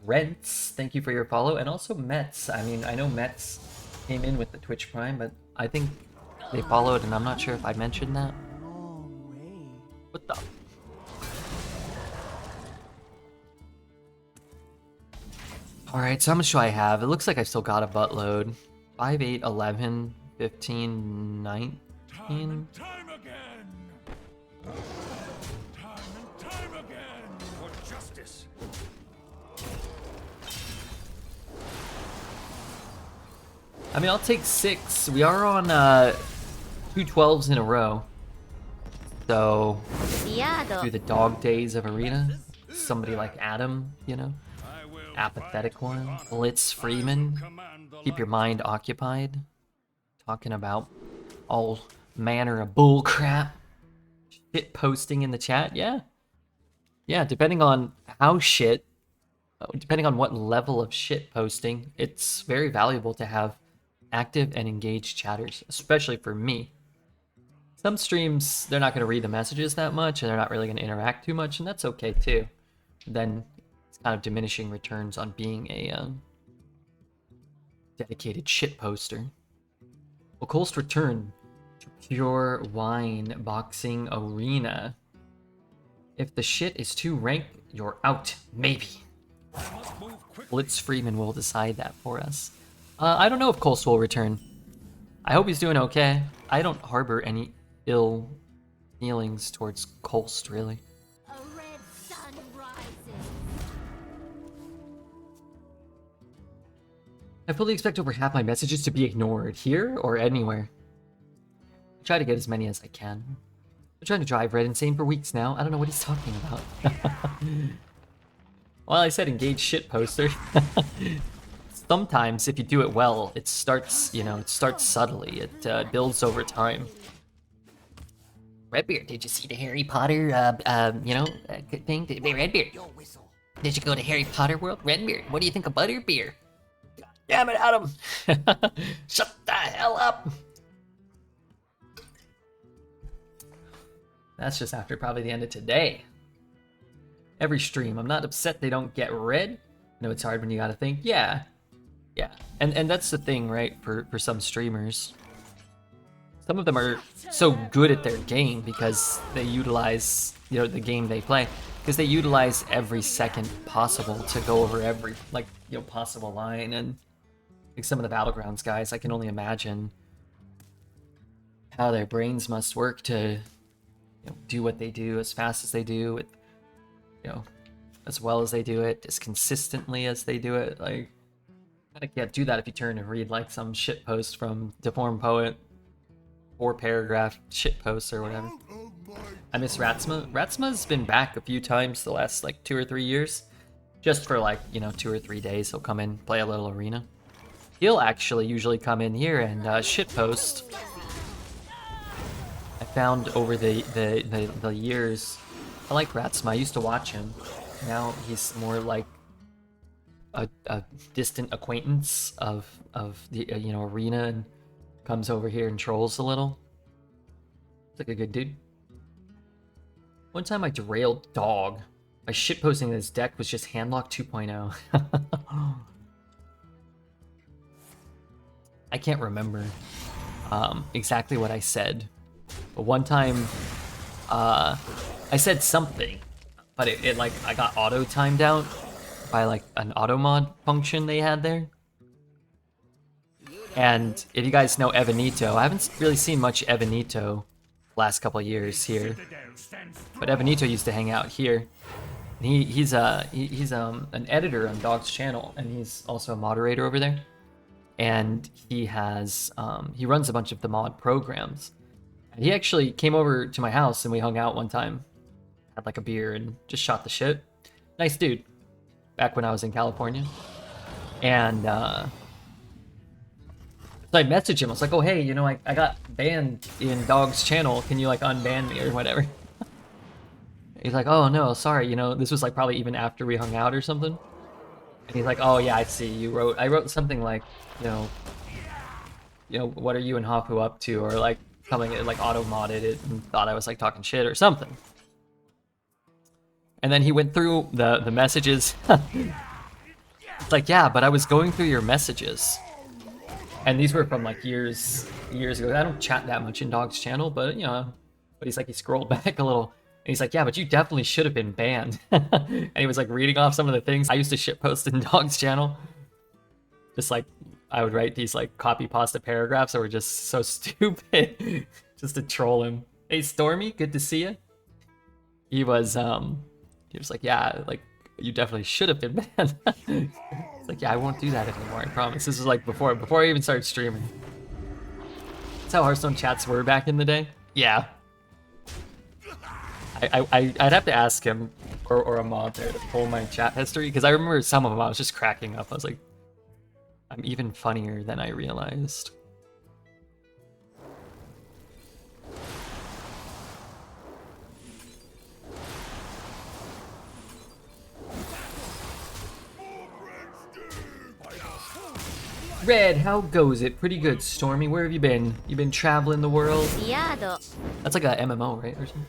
Rents, thank you for your follow. And also Mets. I mean, I know Mets came in with the Twitch Prime, but I think they followed, and I'm not sure if I mentioned that. What the? Alright, so how much do I have? It looks like I still got a buttload. 5, 8, 11, 15, 19. Time again. Time again. For justice. I mean, I'll take 6. We are on 2 12s in a row. So, through the dog days of Arena, somebody like Adam, you know, apathetic one, Blitz Freeman, keep your mind occupied, talking about all manner of bull crap, shit posting in the chat, yeah. Yeah, depending on how shit, depending on what level of shit posting, it's very valuable to have active and engaged chatters, especially for me. Some streams, they're not going to read the messages that much, and they're not really going to interact too much, and that's okay too. Then it's kind of diminishing returns on being a dedicated shit poster. Will Colst return to Pure Wine Boxing Arena? If the shit is too rank, you're out. Maybe. Blitz Freeman will decide that for us. I don't know if Colst will return. I hope he's doing okay. I don't harbor any ill feelings towards Colst, really. A red sun rises. I fully expect over half my messages to be ignored, here or anywhere. I try to get as many as I can. I'm trying to drive Red insane for weeks now. I don't know what he's talking about. Well, I said engage shit poster. Sometimes, if you do it well, it starts, you know, it starts subtly. It builds over time. Redbeard, did you see the Harry Potter, thing? Redbeard, did you go to Harry Potter World? Redbeard, what do you think of butterbeer? Damn it, Adam! Shut the hell up! That's just after probably the end of today. Every stream, I'm not upset they don't get red. I know it's hard when you gotta think, yeah. And that's the thing, right, for some streamers. Some of them are so good at their game because they utilize, you know, the game they play. Because they utilize every second possible to go over every, like, you know, possible line. And like some of the Battlegrounds guys, I can only imagine how their brains must work to, you know, do what they do as fast as they do, with, you know, as well as they do it, as consistently as they do it. Like, I can't do that if you turn and read like some shit post from Deformed Poet, 4-paragraph shit posts or whatever. I miss Ratsma. Ratsma's been back a few times the last like 2 or 3 years, just for like, you know, 2 or 3 days. He'll come in, play a little arena. He'll actually usually come in here and shit post. I found over the years, I like Ratsma. I used to watch him. Now he's more like a distant acquaintance of the you know, arena, and comes over here and trolls a little. He's like a good dude. One time I derailed Dog by shitposting his deck was just Handlock 2.0. I can't remember exactly what I said, but one time I said something, but it like, I got auto timed out by like an auto mod function they had there. And if you guys know Evanito, I haven't really seen much Evanito last couple of years here, but Evanito used to hang out here. And he's an editor on Dog's channel, and he's also a moderator over there. And he has he runs a bunch of the mod programs. And he actually came over to my house and we hung out one time, had like a beer and just shot the shit. Nice dude. Back when I was in California. And so I messaged him. I was like, oh, hey, you know, I got banned in Dog's channel. Can you like unban me or whatever? He's like, oh no, sorry. You know, this was like probably even after we hung out or something. And he's like, oh yeah, I see. I wrote something like, you know, what are you and Hafu up to? Or like something, like auto modded it and thought I was like talking shit or something. And then he went through the messages. It's like, yeah, but I was going through your messages. And these were from like years ago. I don't chat that much in Dog's channel, but you know, but he's like, he scrolled back a little. And he's like, yeah, but you definitely should have been banned. And he was like reading off some of the things I used to shitpost in Dog's channel. Just like, I would write these like copy pasta paragraphs that were just so stupid, just to troll him. Hey Stormy, good to see you. He was like, yeah, like you definitely should have been banned. It's like, yeah, I won't do that anymore, I promise. This was like before I even started streaming. That's how Hearthstone chats were back in the day. Yeah. I'd have to ask him or a mod there to pull my chat history, because I remember some of them I was just cracking up. I was like, I'm even funnier than I realized. Red, how goes it? Pretty good, Stormy. Where have you been? You been traveling the world? Yado. That's like a MMO, right? Or something?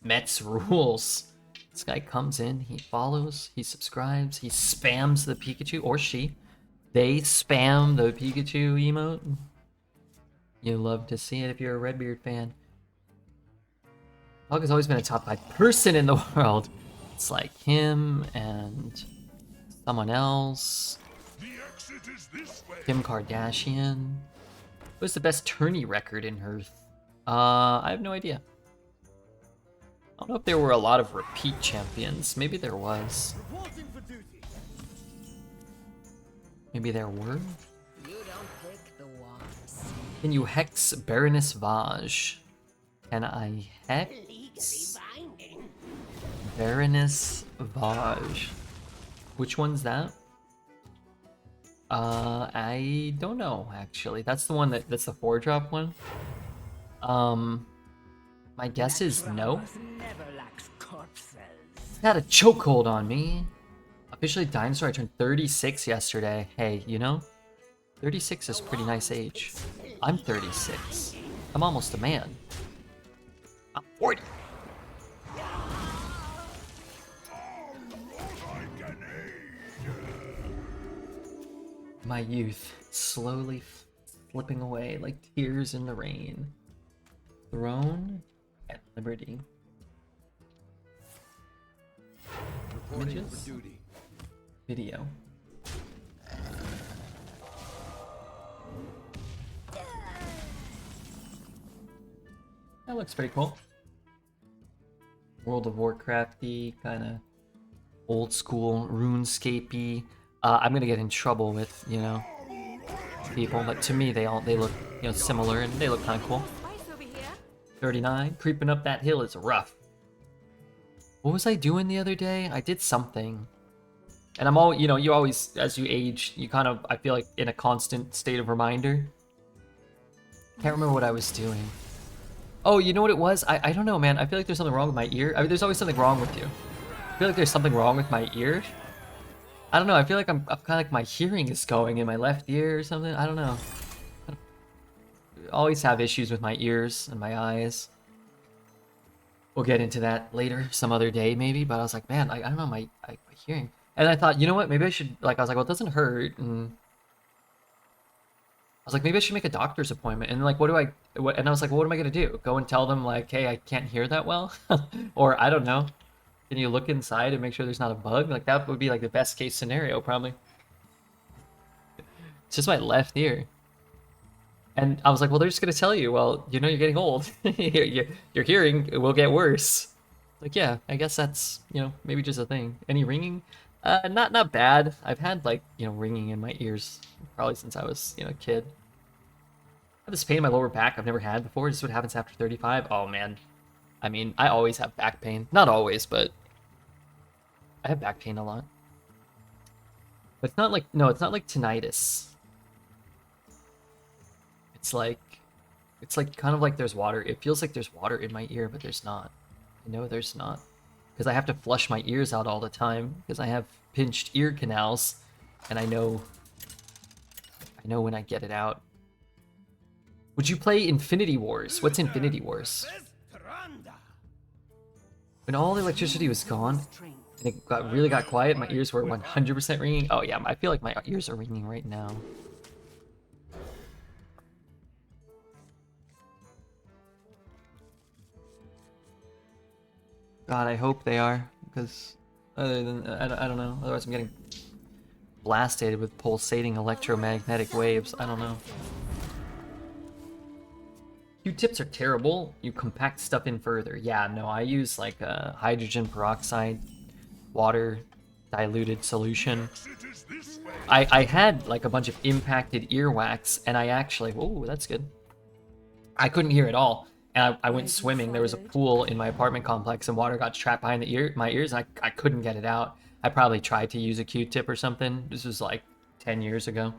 Mets rules. This guy comes in, he follows, he subscribes, he spams the Pikachu, or she. They spam the Pikachu emote. You love to see it if you're a Redbeard fan. Hog has always been a top 5 person in the world. It's like him and someone else. Kim Kardashian. What's the best tourney record in Hearth? I have no idea. I don't know if there were a lot of repeat champions. Maybe there was. Maybe there were? You don't pick the ones. Can you hex Baroness Vaj? Can I hex Baroness Vaj? Which one's that? I don't know actually. That's the one that's the 4-drop one. My guess is no. Had a chokehold on me. Officially dinosaur. I turned 36 yesterday. Hey, you know, 36 is a pretty nice age. I'm 36. I'm almost a man. I'm 40. My youth slowly slipping away like tears in the rain. Throne and liberty. Images? Video. That looks pretty cool. World of Warcrafty, kind of old school RuneScapey. I'm gonna get in trouble with, you know, people, but to me they look, you know, similar and they look kind of cool. 39, creeping up that hill is rough. What was I doing the other day? I did something. And I'm all, you know, you always, as you age, you kind of, I feel like, in a constant state of reminder. Can't remember what I was doing. Oh, you know what it was? I don't know, man. I feel like there's something wrong with my ear. I mean, there's always something wrong with you. I feel like there's something wrong with my ear. I don't know. I feel like I'm kind of like my hearing is going in my left ear or something. I don't know. I always have issues with my ears and my eyes. We'll get into that later, some other day maybe. But I was like, man, I don't know, my hearing. And I thought, you know what? Maybe I should, like, I was like, well, it doesn't hurt. And I was like, maybe I should make a doctor's appointment. And like, and I was like, well, what am I going to do? Go and tell them like, hey, I can't hear that well? Or I don't know. Can you look inside and make sure there's not a bug? Like that would be like the best case scenario, probably. It's just my left ear. And I was like, well, they're just going to tell you, well, you know, you're getting old. Your hearing will get worse. Like, yeah, I guess that's, you know, maybe just a thing. Any ringing? Not bad. I've had like, you know, ringing in my ears probably since I was, you know, a kid. I have this pain in my lower back I've never had before. This is what happens after 35. Oh man. I mean, I always have back pain. Not always, but I have back pain a lot. But it's not like, no, it's not like tinnitus. It's like kind of like there's water. It feels like there's water in my ear, but there's not. No, there's not. Because I have to flush my ears out all the time because I have pinched ear canals, and I know when I get it out. Would you play Infinity Wars? What's Infinity Wars? When all the electricity was gone and it really got quiet, my ears were 100% ringing. Oh yeah, I feel like my ears are ringing right now. God, I hope they are, because other than, I don't know, otherwise I'm getting blasted with pulsating electromagnetic waves. I don't know. Q-tips are terrible. You compact stuff in further. Yeah, no, I use like a hydrogen peroxide, water diluted solution. I had like a bunch of impacted earwax, and I actually, oh, that's good. I couldn't hear at all. And I went swimming. There was a pool in my apartment complex, and water got trapped behind my ears, and I couldn't get it out. I probably tried to use a Q-tip or something. This was like 10 years ago.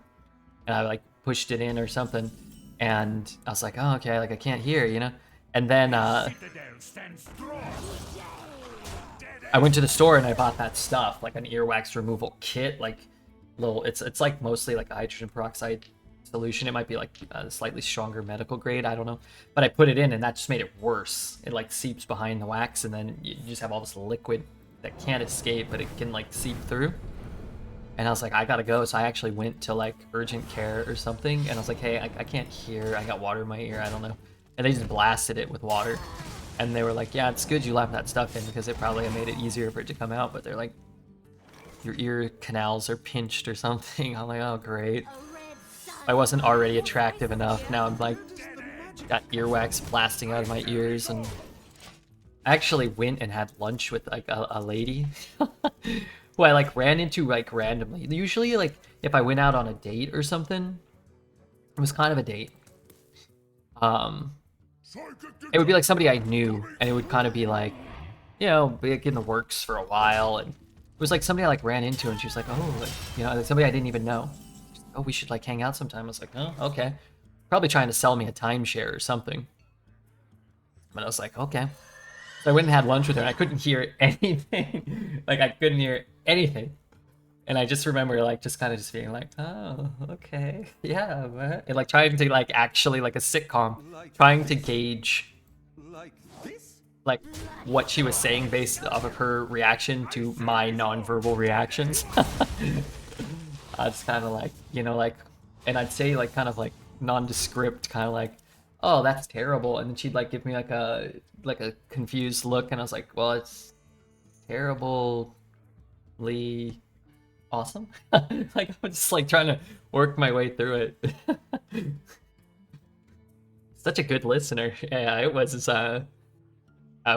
And I like pushed it in or something. And I was like, oh, okay, like I can't hear, you know? And then I went to the store and I bought that stuff, like an earwax removal kit, like little. It's like mostly like a hydrogen peroxide solution. It might be like a slightly stronger medical grade. I don't know. But I put it in, and that just made it worse. It like seeps behind the wax, and then you just have all this liquid that can't escape, but it can like seep through. And I was like, I gotta go. So I actually went to like urgent care or something, and I was like, hey, I can't hear. I got water in my ear. I don't know. And they just blasted it with water. And they were like, yeah, it's good you left that stuff in because it probably made it easier for it to come out. But they're like, your ear canals are pinched or something. I'm like, oh, great. I wasn't already attractive enough. Now I'm like, got earwax blasting out of my ears. And I actually went and had lunch with like a lady who I like ran into like randomly. Usually like if I went out on a date or something, it was kind of a date. It would be like somebody I knew, and it would kind of be like, you know, be like in the works for a while, and it was like somebody I like ran into, and she was like, oh, like, you know, like somebody I didn't even know. She's like, oh, we should like hang out sometime. I was like, oh, okay. Probably trying to sell me a timeshare or something. But I was like, okay. So I went and had lunch with her, and I couldn't hear anything. Like I couldn't hear anything. And I just remember like just kind of just being like, oh, okay, yeah, what? And like trying to like actually like a sitcom, trying to gauge like what she was saying based off of her reaction to my nonverbal reactions. I was kind of like, you know, like, and I'd say like kind of like nondescript, kind of like, oh, that's terrible, and then she'd like give me like a confused look, and I was like, well, it's terribly awesome. Like I was just like trying to work my way through it. Such a good listener. Yeah, it was.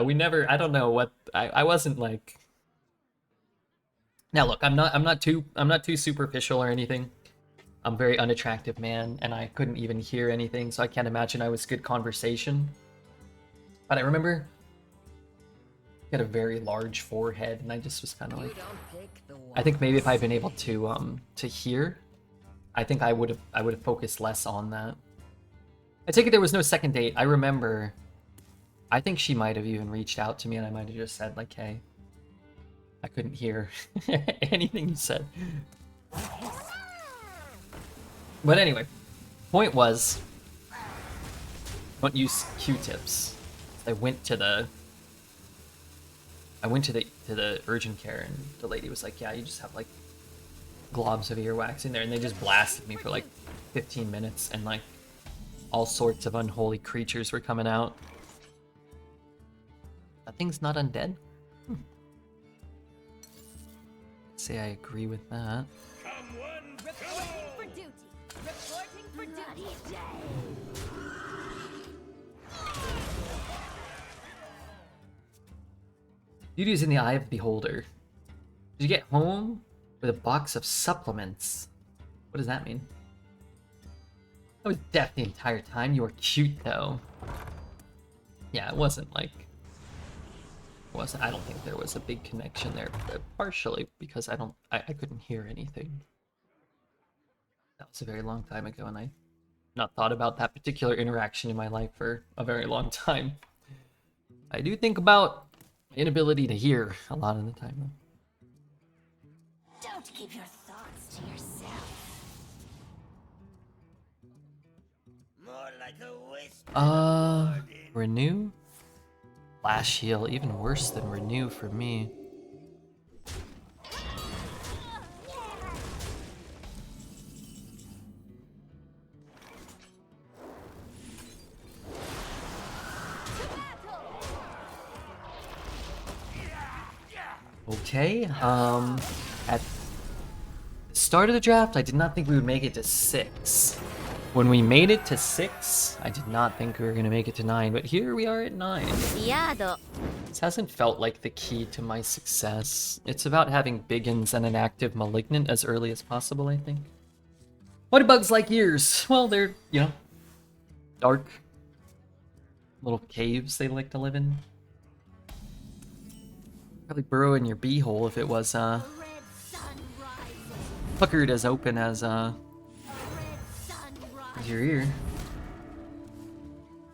We never. I don't know what. I wasn't like. Now look, I'm not too superficial or anything. I'm a very unattractive man, and I couldn't even hear anything, so I can't imagine I was good conversation. But I remember he had a very large forehead, and I just was kind of like, I think maybe if I'd been able to hear, I think I would have focused less on that. I take it there was no second date. I remember, I think she might have even reached out to me, and I might have just said like, hey, I couldn't hear anything you said. But anyway, point was, don't use Q-tips. I went to the urgent care, and the lady was like, yeah, you just have like globs of earwax in there, and they just blasted me for like 15 minutes, and like all sorts of unholy creatures were coming out. That thing's not undead? Say I agree with that. Reporting for duty. Reporting for duty. Beauty is in the eye of the beholder. Did you get home with a box of supplements? What does that mean? I was deaf the entire time. You were cute though. Yeah, it wasn't like. I don't think there was a big connection there, but partially because I couldn't hear anything. That was a very long time ago, and I not thought about that particular interaction in my life for a very long time. I do think about inability to hear a lot of the time though. Don't keep your thoughts to yourself. More like a whisper. Renew? Flash heal, even worse than renew for me. Okay, at the start of the draft, I did not think we would make it to 6. When we made it to 6, I did not think we were going to make it to 9, but here we are at 9. This hasn't felt like the key to my success. It's about having Biggins and an active Malignant as early as possible, I think. What do bugs like ears? Well, they're, you know, dark little caves they like to live in. Probably burrow in your beehole if it was, A red sun rises. puckered as open as, A red sun rises. your ear.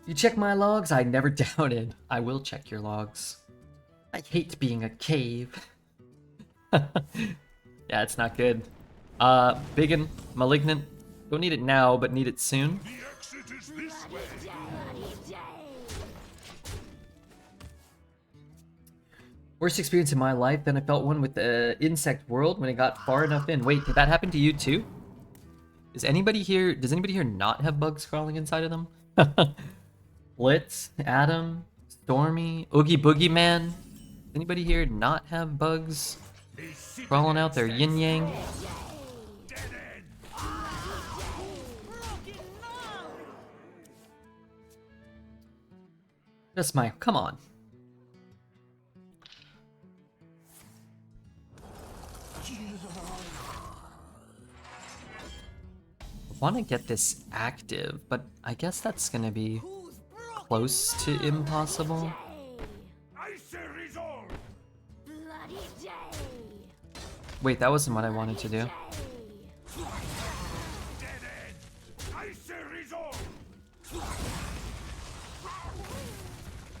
You check my logs? I never doubted. I will check your logs. I hate being a cave. Yeah, it's not good. Big and Malignant. Don't need it now, but need it soon. The exit is this way. Worst experience in my life, then I felt one with the insect world when it got far enough in. Wait, did that happen to you too? Does anybody here not have bugs crawling inside of them? Blitz, Adam, Stormy, Oogie Boogie Man. Anybody here not have bugs crawling out their yin yang? Just my, come on. I want to get this active, but I guess that's gonna be close to impossible. Wait, that wasn't what I wanted to do.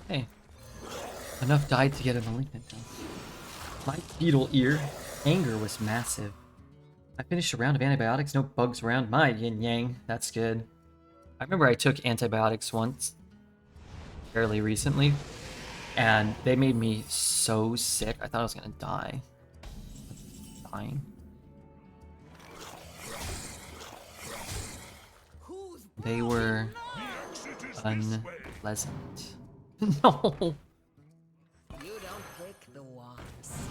Hey, enough died to get a malignant done. My fetal ear anger was massive. I finished a round of antibiotics, no bugs around my yin-yang. That's good. I remember I took antibiotics once, fairly recently, and they made me so sick. I thought I was gonna die. Dying. They were unpleasant. No! You don't pick the wasps.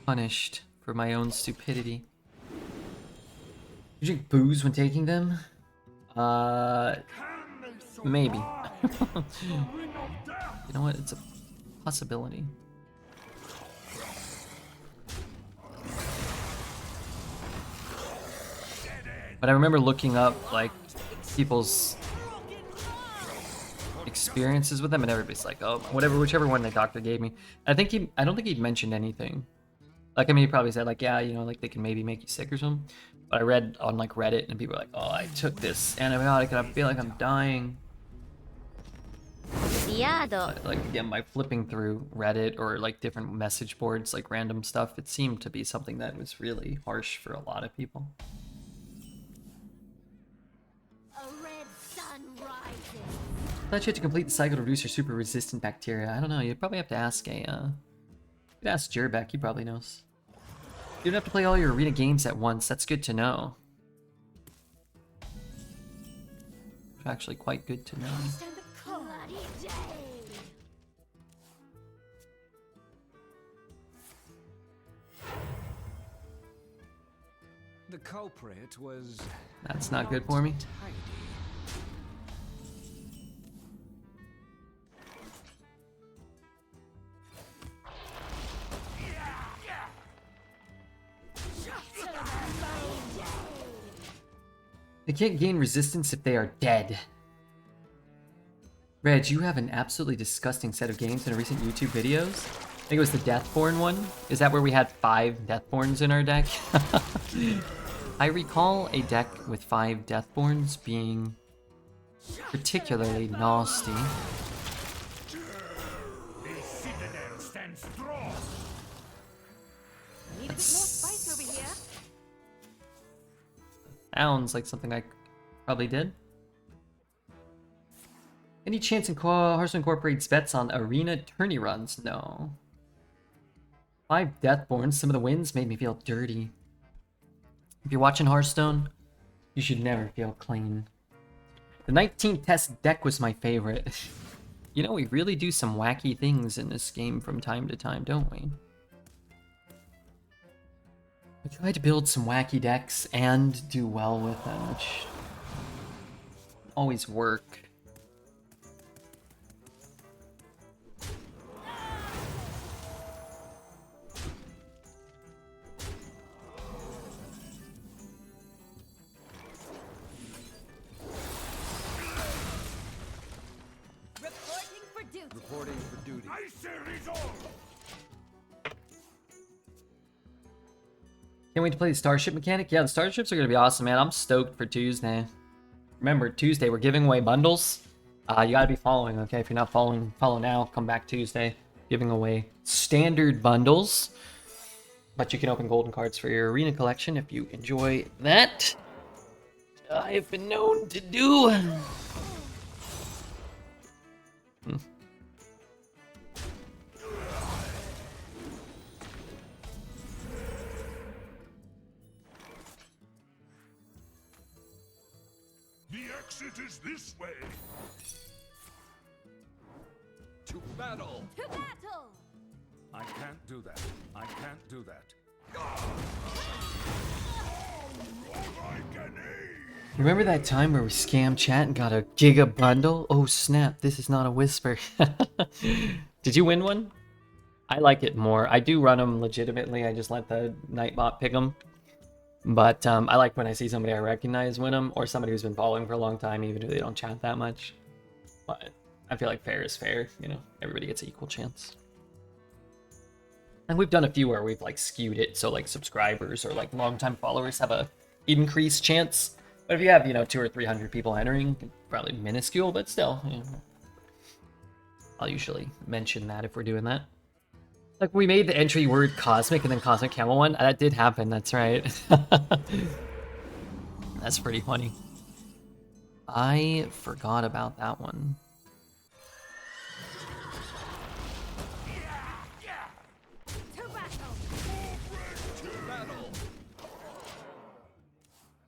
Punished for my own stupidity. You drink booze when taking them? Maybe. You know what? It's a possibility. But I remember looking up, like, people's experiences with them, and everybody's like, oh, whichever one the doctor gave me. I don't think he'd mentioned anything. Like, I mean, he probably said, like, yeah, you know, like, they can maybe make you sick or something. But I read on, like, Reddit, and people were like, oh, I took this antibiotic, and I feel like I'm dying. Like, again, by flipping through Reddit or, like, different message boards, like, random stuff, it seemed to be something that was really harsh for a lot of people. A red sun rises. I thought you had to complete the cycle to reduce your super resistant bacteria. I don't know, you'd probably have to ask you'd ask Jerbeck, he probably knows. You don't have to play all your arena games at once. That's good to know. It's actually quite good to know. The culprit was... That's not good for me. tidy. They can't gain resistance if they are dead. Reg, you have an absolutely disgusting set of games in recent YouTube videos. I think it was the Deathborn one. Is that where we had 5 Deathborns in our deck? I recall a deck with 5 Deathborns being particularly nasty. That sounds like something I probably did. Any chance in Hearthstone incorporates bets on arena tourney runs? No. 5 Deathborns, some of the wins made me feel dirty. If you're watching Hearthstone, you should never feel clean. The 19th test deck was my favorite. You know, we really do some wacky things in this game from time to time, don't we? We try to build some wacky decks and do well with them, which always work. Reporting for duty. Can't wait to play the Starship mechanic. Yeah, the Starships are going to be awesome, man. I'm stoked for Tuesday. Remember, Tuesday, we're giving away bundles. You got to be following, okay? If you're not following, follow now. Come back Tuesday. Giving away standard bundles. But you can open golden cards for your arena collection if you enjoy that. I have been known to do. The exit is this way. To battle! To battle! I can't do that. I can't do that. Remember that time where we scammed chat and got a giga bundle? Oh snap, this is not a whisper. Did you win one? I like it more. I do run them legitimately. I just let the Nightbot pick them. But I like when I see somebody I recognize win them, or somebody who's been following for a long time, even if they don't chat that much. But I feel like fair is fair, you know, everybody gets an equal chance. And we've done a few where we've like skewed it, so like subscribers or like longtime followers have a increased chance. But if you have, you know, 200 or 300 people entering, probably minuscule, but still, you know, I'll usually mention that if we're doing that. Like, we made the entry word cosmic and then cosmic camel one. That did happen, that's right. That's pretty funny. I forgot about that one.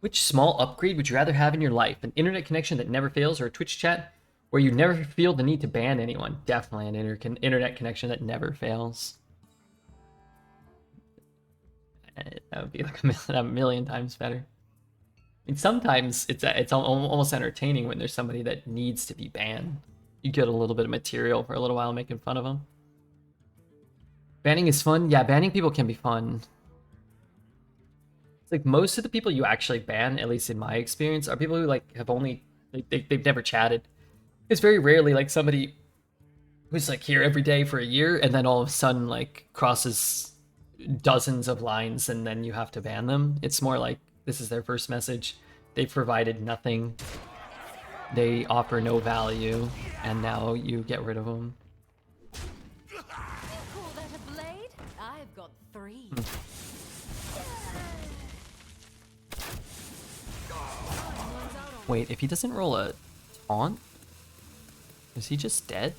Which small upgrade would you rather have in your life? An internet connection that never fails or a Twitch chat where you never feel the need to ban anyone? Definitely an internet connection that never fails. That would be like a million times better. I mean, sometimes it's almost entertaining when there's somebody that needs to be banned. You get a little bit of material for a little while making fun of them. Banning is fun. Yeah, banning people can be fun. Like most of the people you actually ban, at least in my experience, are people who like have only they've never chatted. It's very rarely like somebody who's like here every day for a year and then all of a sudden like crosses dozens of lines and then you have to ban them. It's more like this is their first message. They've provided nothing. They offer no value, and now you get rid of them. You call that a blade? I've got 3. Wait, if he doesn't roll a taunt, is he just dead?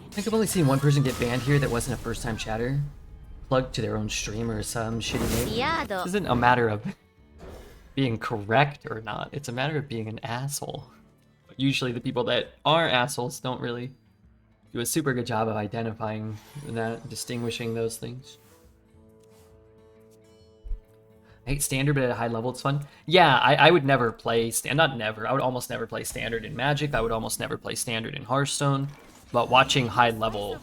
I think I've only seen one person get banned here that wasn't a first-time chatter. Plugged to their own stream or some shitty name. This isn't a matter of being correct or not. It's a matter of being an asshole. Usually the people that are assholes don't really do a super good job of identifying that, distinguishing those things. I hate standard, but at a high level it's fun. Yeah, I would never play not never. I would almost never play standard in Magic. I would almost never play standard in Hearthstone. But watching high level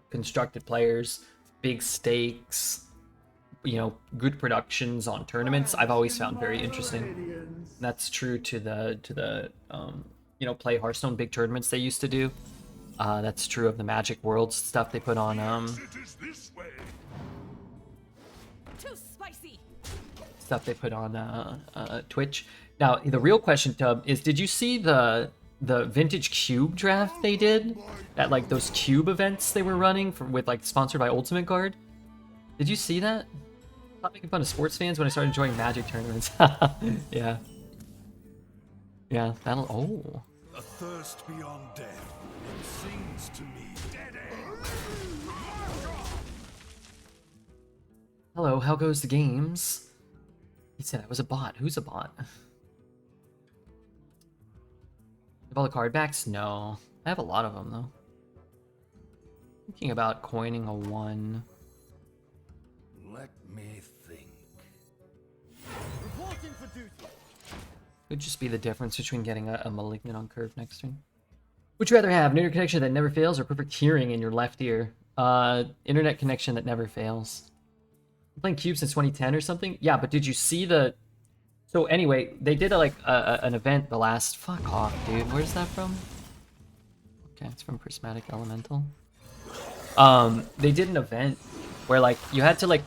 constructed players, big stakes, you know, good productions on tournaments, I've always found very interesting. That's true to the you know, play Hearthstone big tournaments they used to do. That's true of the Magic Worlds stuff they put on stuff they put on Twitch. Now the real question, Tub, is did you see the vintage cube draft they did at like those cube events they were running with like sponsored by Ultimate Guard? Did you see that? Stop making fun of sports fans when I started enjoying Magic tournaments. Yeah. Yeah, that'll... Oh. A thirst beyond death. It sings to me. Dead end. Hello, how goes the games? He said I was a bot. Who's a bot? Have all the card backs? No. I have a lot of them, though. Thinking about coining a 1. Let me think. Reporting for duty. Could just be the difference between getting a Malignant on curve next turn. Would you rather have an internet connection that never fails or perfect hearing in your left ear? Internet connection that never fails. I'm playing Cube since 2010 or something? Yeah, but did you see the... So anyway, they did an event the last... Fuck off, dude. Where's that from? Okay, it's from Prismatic Elemental. They did an event where like you had to like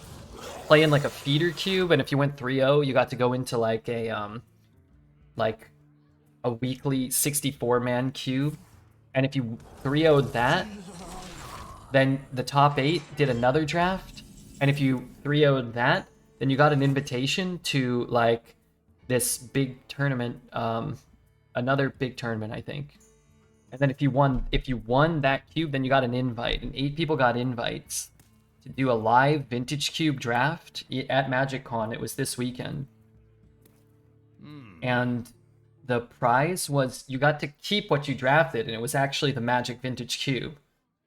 play in like a feeder cube, and if you went 3-0, you got to go into like a weekly 64-man cube. And if you 3-0'd that, then the top 8 did another draft. And if you 3-0'd that, then you got an invitation to like this big tournament, another big tournament, I think. And then if you won that cube, then you got an invite, and 8 people got invites to do a live vintage cube draft at MagicCon. It was this weekend. And the prize was you got to keep what you drafted, and it was actually the Magic Vintage Cube.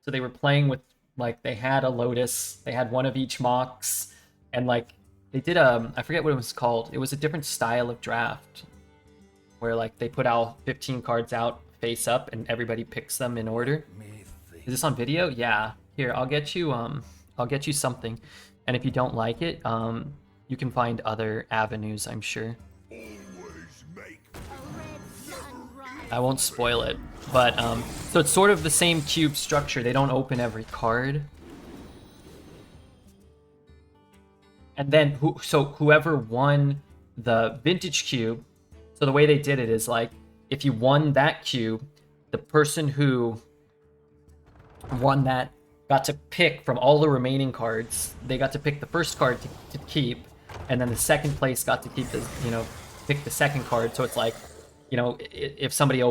So they were playing with, like, they had a Lotus, they had one of each Mox, and like they did I forget what it was called. It was a different style of draft where like they put all 15 cards out face up and everybody picks them in order. Is this on video? Yeah. Here, I'll get you something. And if you don't like it, you can find other avenues, I'm sure. I won't spoil it, but so it's sort of the same cube structure. They don't open every card. And then whoever won the vintage cube, so the way they did it is like if you won that cube, the person who won that got to pick from all the remaining cards. They got to pick the first card to keep, and then the second place got to keep the, pick the second card. So it's like, if nobody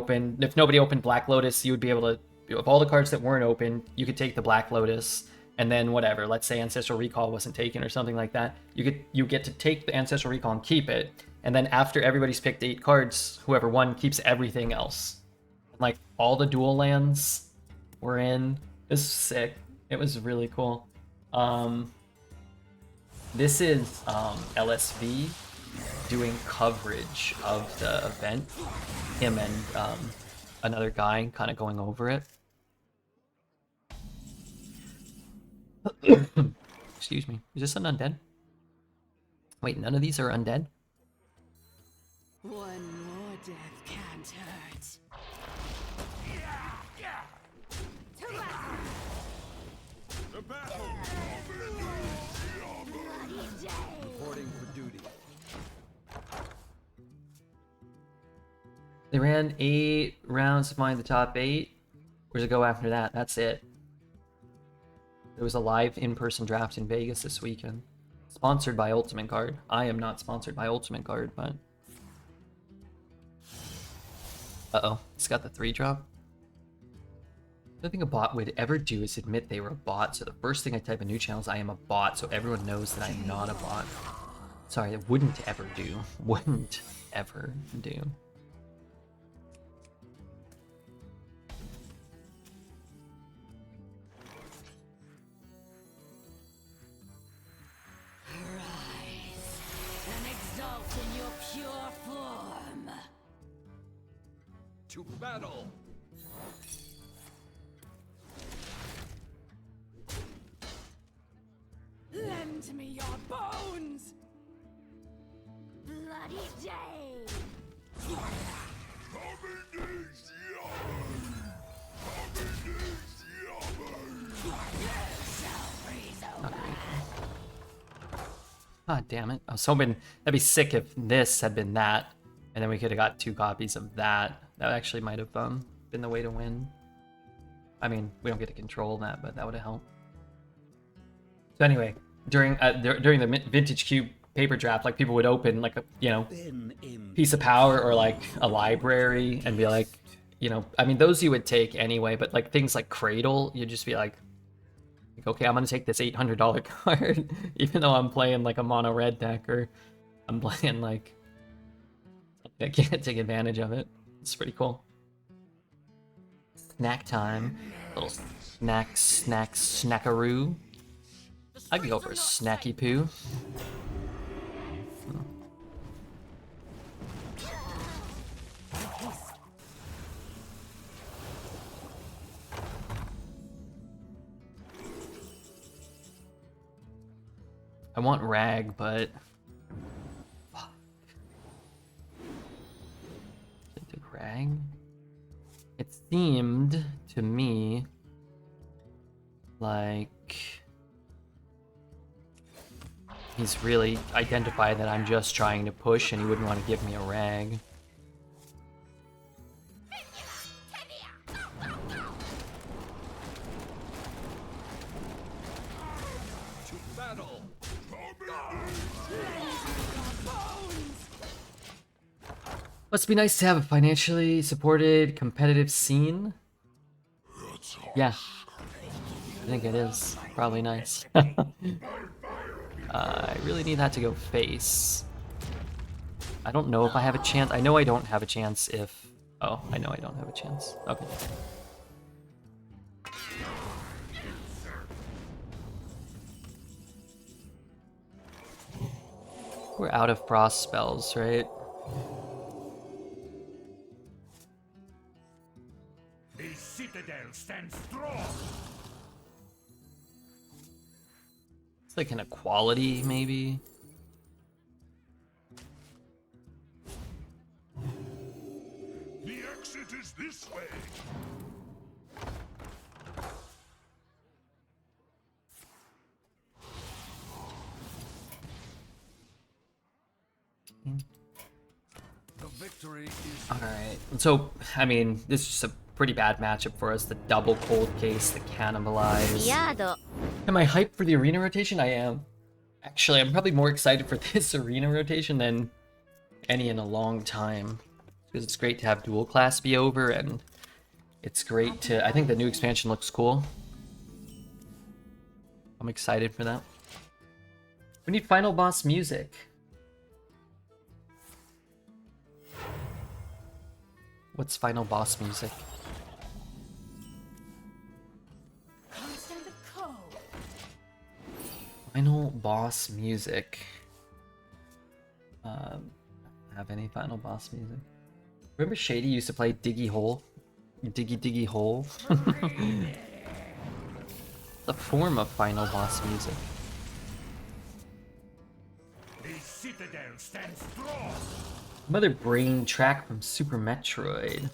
opened Black Lotus, you would be able to, of all the cards that weren't open, you could take the Black Lotus, and then whatever, let's say Ancestral Recall wasn't taken or something like that, you get to take the Ancestral Recall and keep it, and then after everybody's picked 8 cards, whoever won keeps everything else. Like all the dual lands were in. This is sick. It was really cool. This is LSV doing coverage of the event. Him and another guy kind of going over it. Excuse me. Is this an undead? Wait, none of these are undead? One more death can't hurt. The battle! Reporting for duty. They ran 8 rounds to find the top 8. Where's it go after that? That's it. There was a live in-person draft in Vegas this weekend. Sponsored by Ultimate Guard. I am not sponsored by Ultimate Guard, but... Uh-oh. It's got the 3-drop. The thing a bot would ever do is admit they were a bot. So the first thing I type in new channel is I am a bot, so everyone knows that I'm not a bot. Sorry, that wouldn't ever do. Wouldn't ever do. To battle! Lend me your bones! Bloody day! God damn it. I was hoping that'd be sick if this had been that, and then we could have got 2 copies of that. That actually might have been the way to win. I mean, we don't get to control that, but that would have helped. So anyway, during the Vintage Cube paper draft, like people would open like a piece of power or like a library and be like, I mean those you would take anyway, but like things like Cradle, you'd just be like, okay, I'm gonna take this $800 card, even though I'm playing like a mono red deck or I'm playing like I can't take advantage of it. It's pretty cool. Snack time. Little snackaroo. I could go for a snacky poo. I want Rag, but... Fuck. Should I take Rag? It seemed to me like... He's really identified that I'm just trying to push and he wouldn't want to give me a rag. To battle. Must be nice to have a financially supported competitive scene. Yeah, I think it is. Probably nice. I really need that to go face. I don't know if I have a chance. I know I don't have a chance if... Oh, I know I don't have a chance. Okay. We're out of frost spells, right? The citadel stands strong. It's like an equality, maybe. The exit is this way. The victory is Alright, so, I mean, this is just a pretty bad matchup for us. The double cold case, the cannibalize. Am I hyped for the arena rotation? I am. Actually, I'm probably more excited for this arena rotation than any in a long time. Because it's great to have dual class be over, and it's great to... I think the new expansion looks cool. I'm excited for that. We need final boss music. What's final boss music? Final boss music. Have any final boss music? Remember Shady used to play Diggy Hole? Diggy Diggy Hole? The form of final boss music. the citadel stands strong. Another brain track from Super Metroid.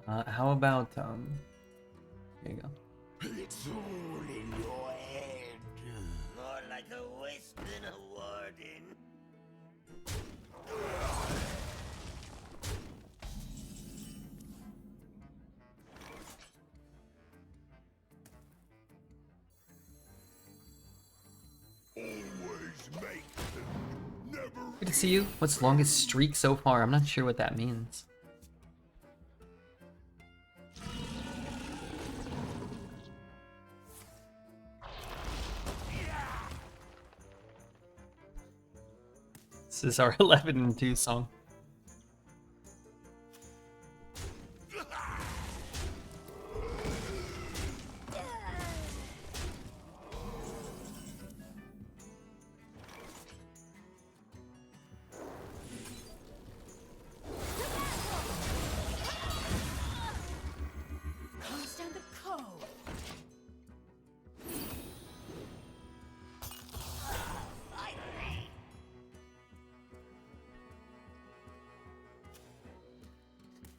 How about, here you go. It's all in your head. More like a wisp than a warden. Always make them. Never. Good to see you. What's longest streak so far? I'm not sure what that means. This is our 11-2 song.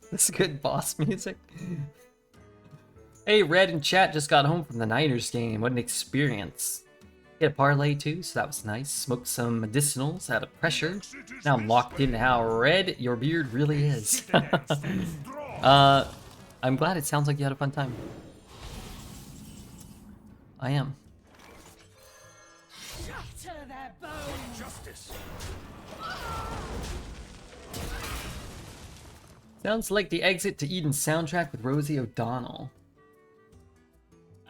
This is good boss music. Hey, Red in chat just got home from the Niners game. What an experience. Hit a parlay too, so that was nice. Smoked some medicinals out of pressure. Now I'm locked into how red your beard really is. I'm glad it sounds like you had a fun time. I am. Shatter their bones. Justice. Sounds like the Exit to Eden soundtrack with Rosie O'Donnell.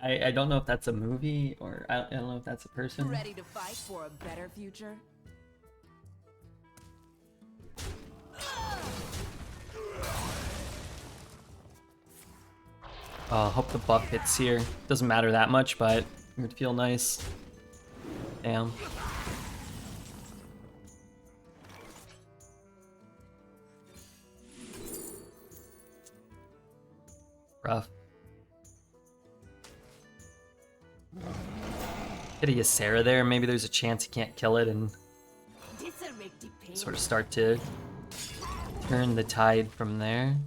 I don't know if that's a movie or I don't know if that's a person. Ready to fight for a better future? Hope the buff hits here. Doesn't matter that much, but it would feel nice. Damn. Rough. Hit a Ysera there, maybe there's a chance he can't kill it and sort of start to turn the tide from there.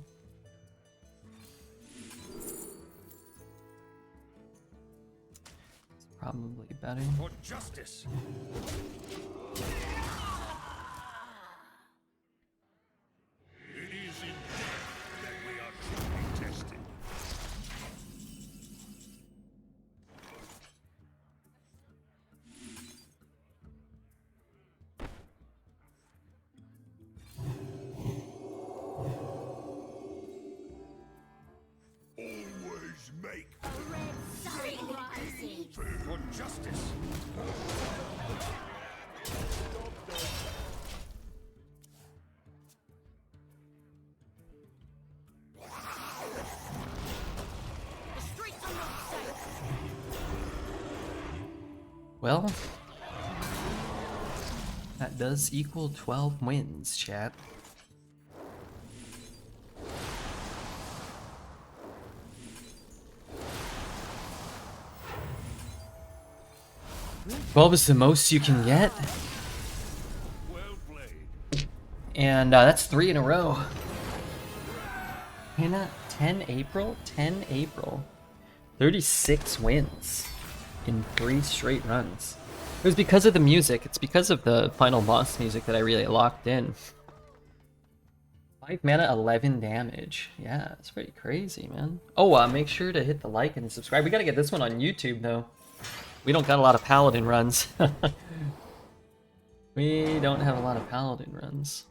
probably better. For justice. It is in death that we are truly tested. Always make A red sun rising. for justice. The streets are not safe. Well, that does equal 12 wins, chat. Well, is the most you can get, Well played. and that's 3 in a row. Hannah, 10 April, 10 April, 36 wins in 3 straight runs. It was because of the music. It's because of the final boss music that I really locked in. 5 mana, 11 damage. Yeah, it's pretty crazy, man. Oh, make sure to hit the like and subscribe. We gotta get this one on YouTube, though. We don't got a lot of paladin runs. We don't have a lot of paladin runs.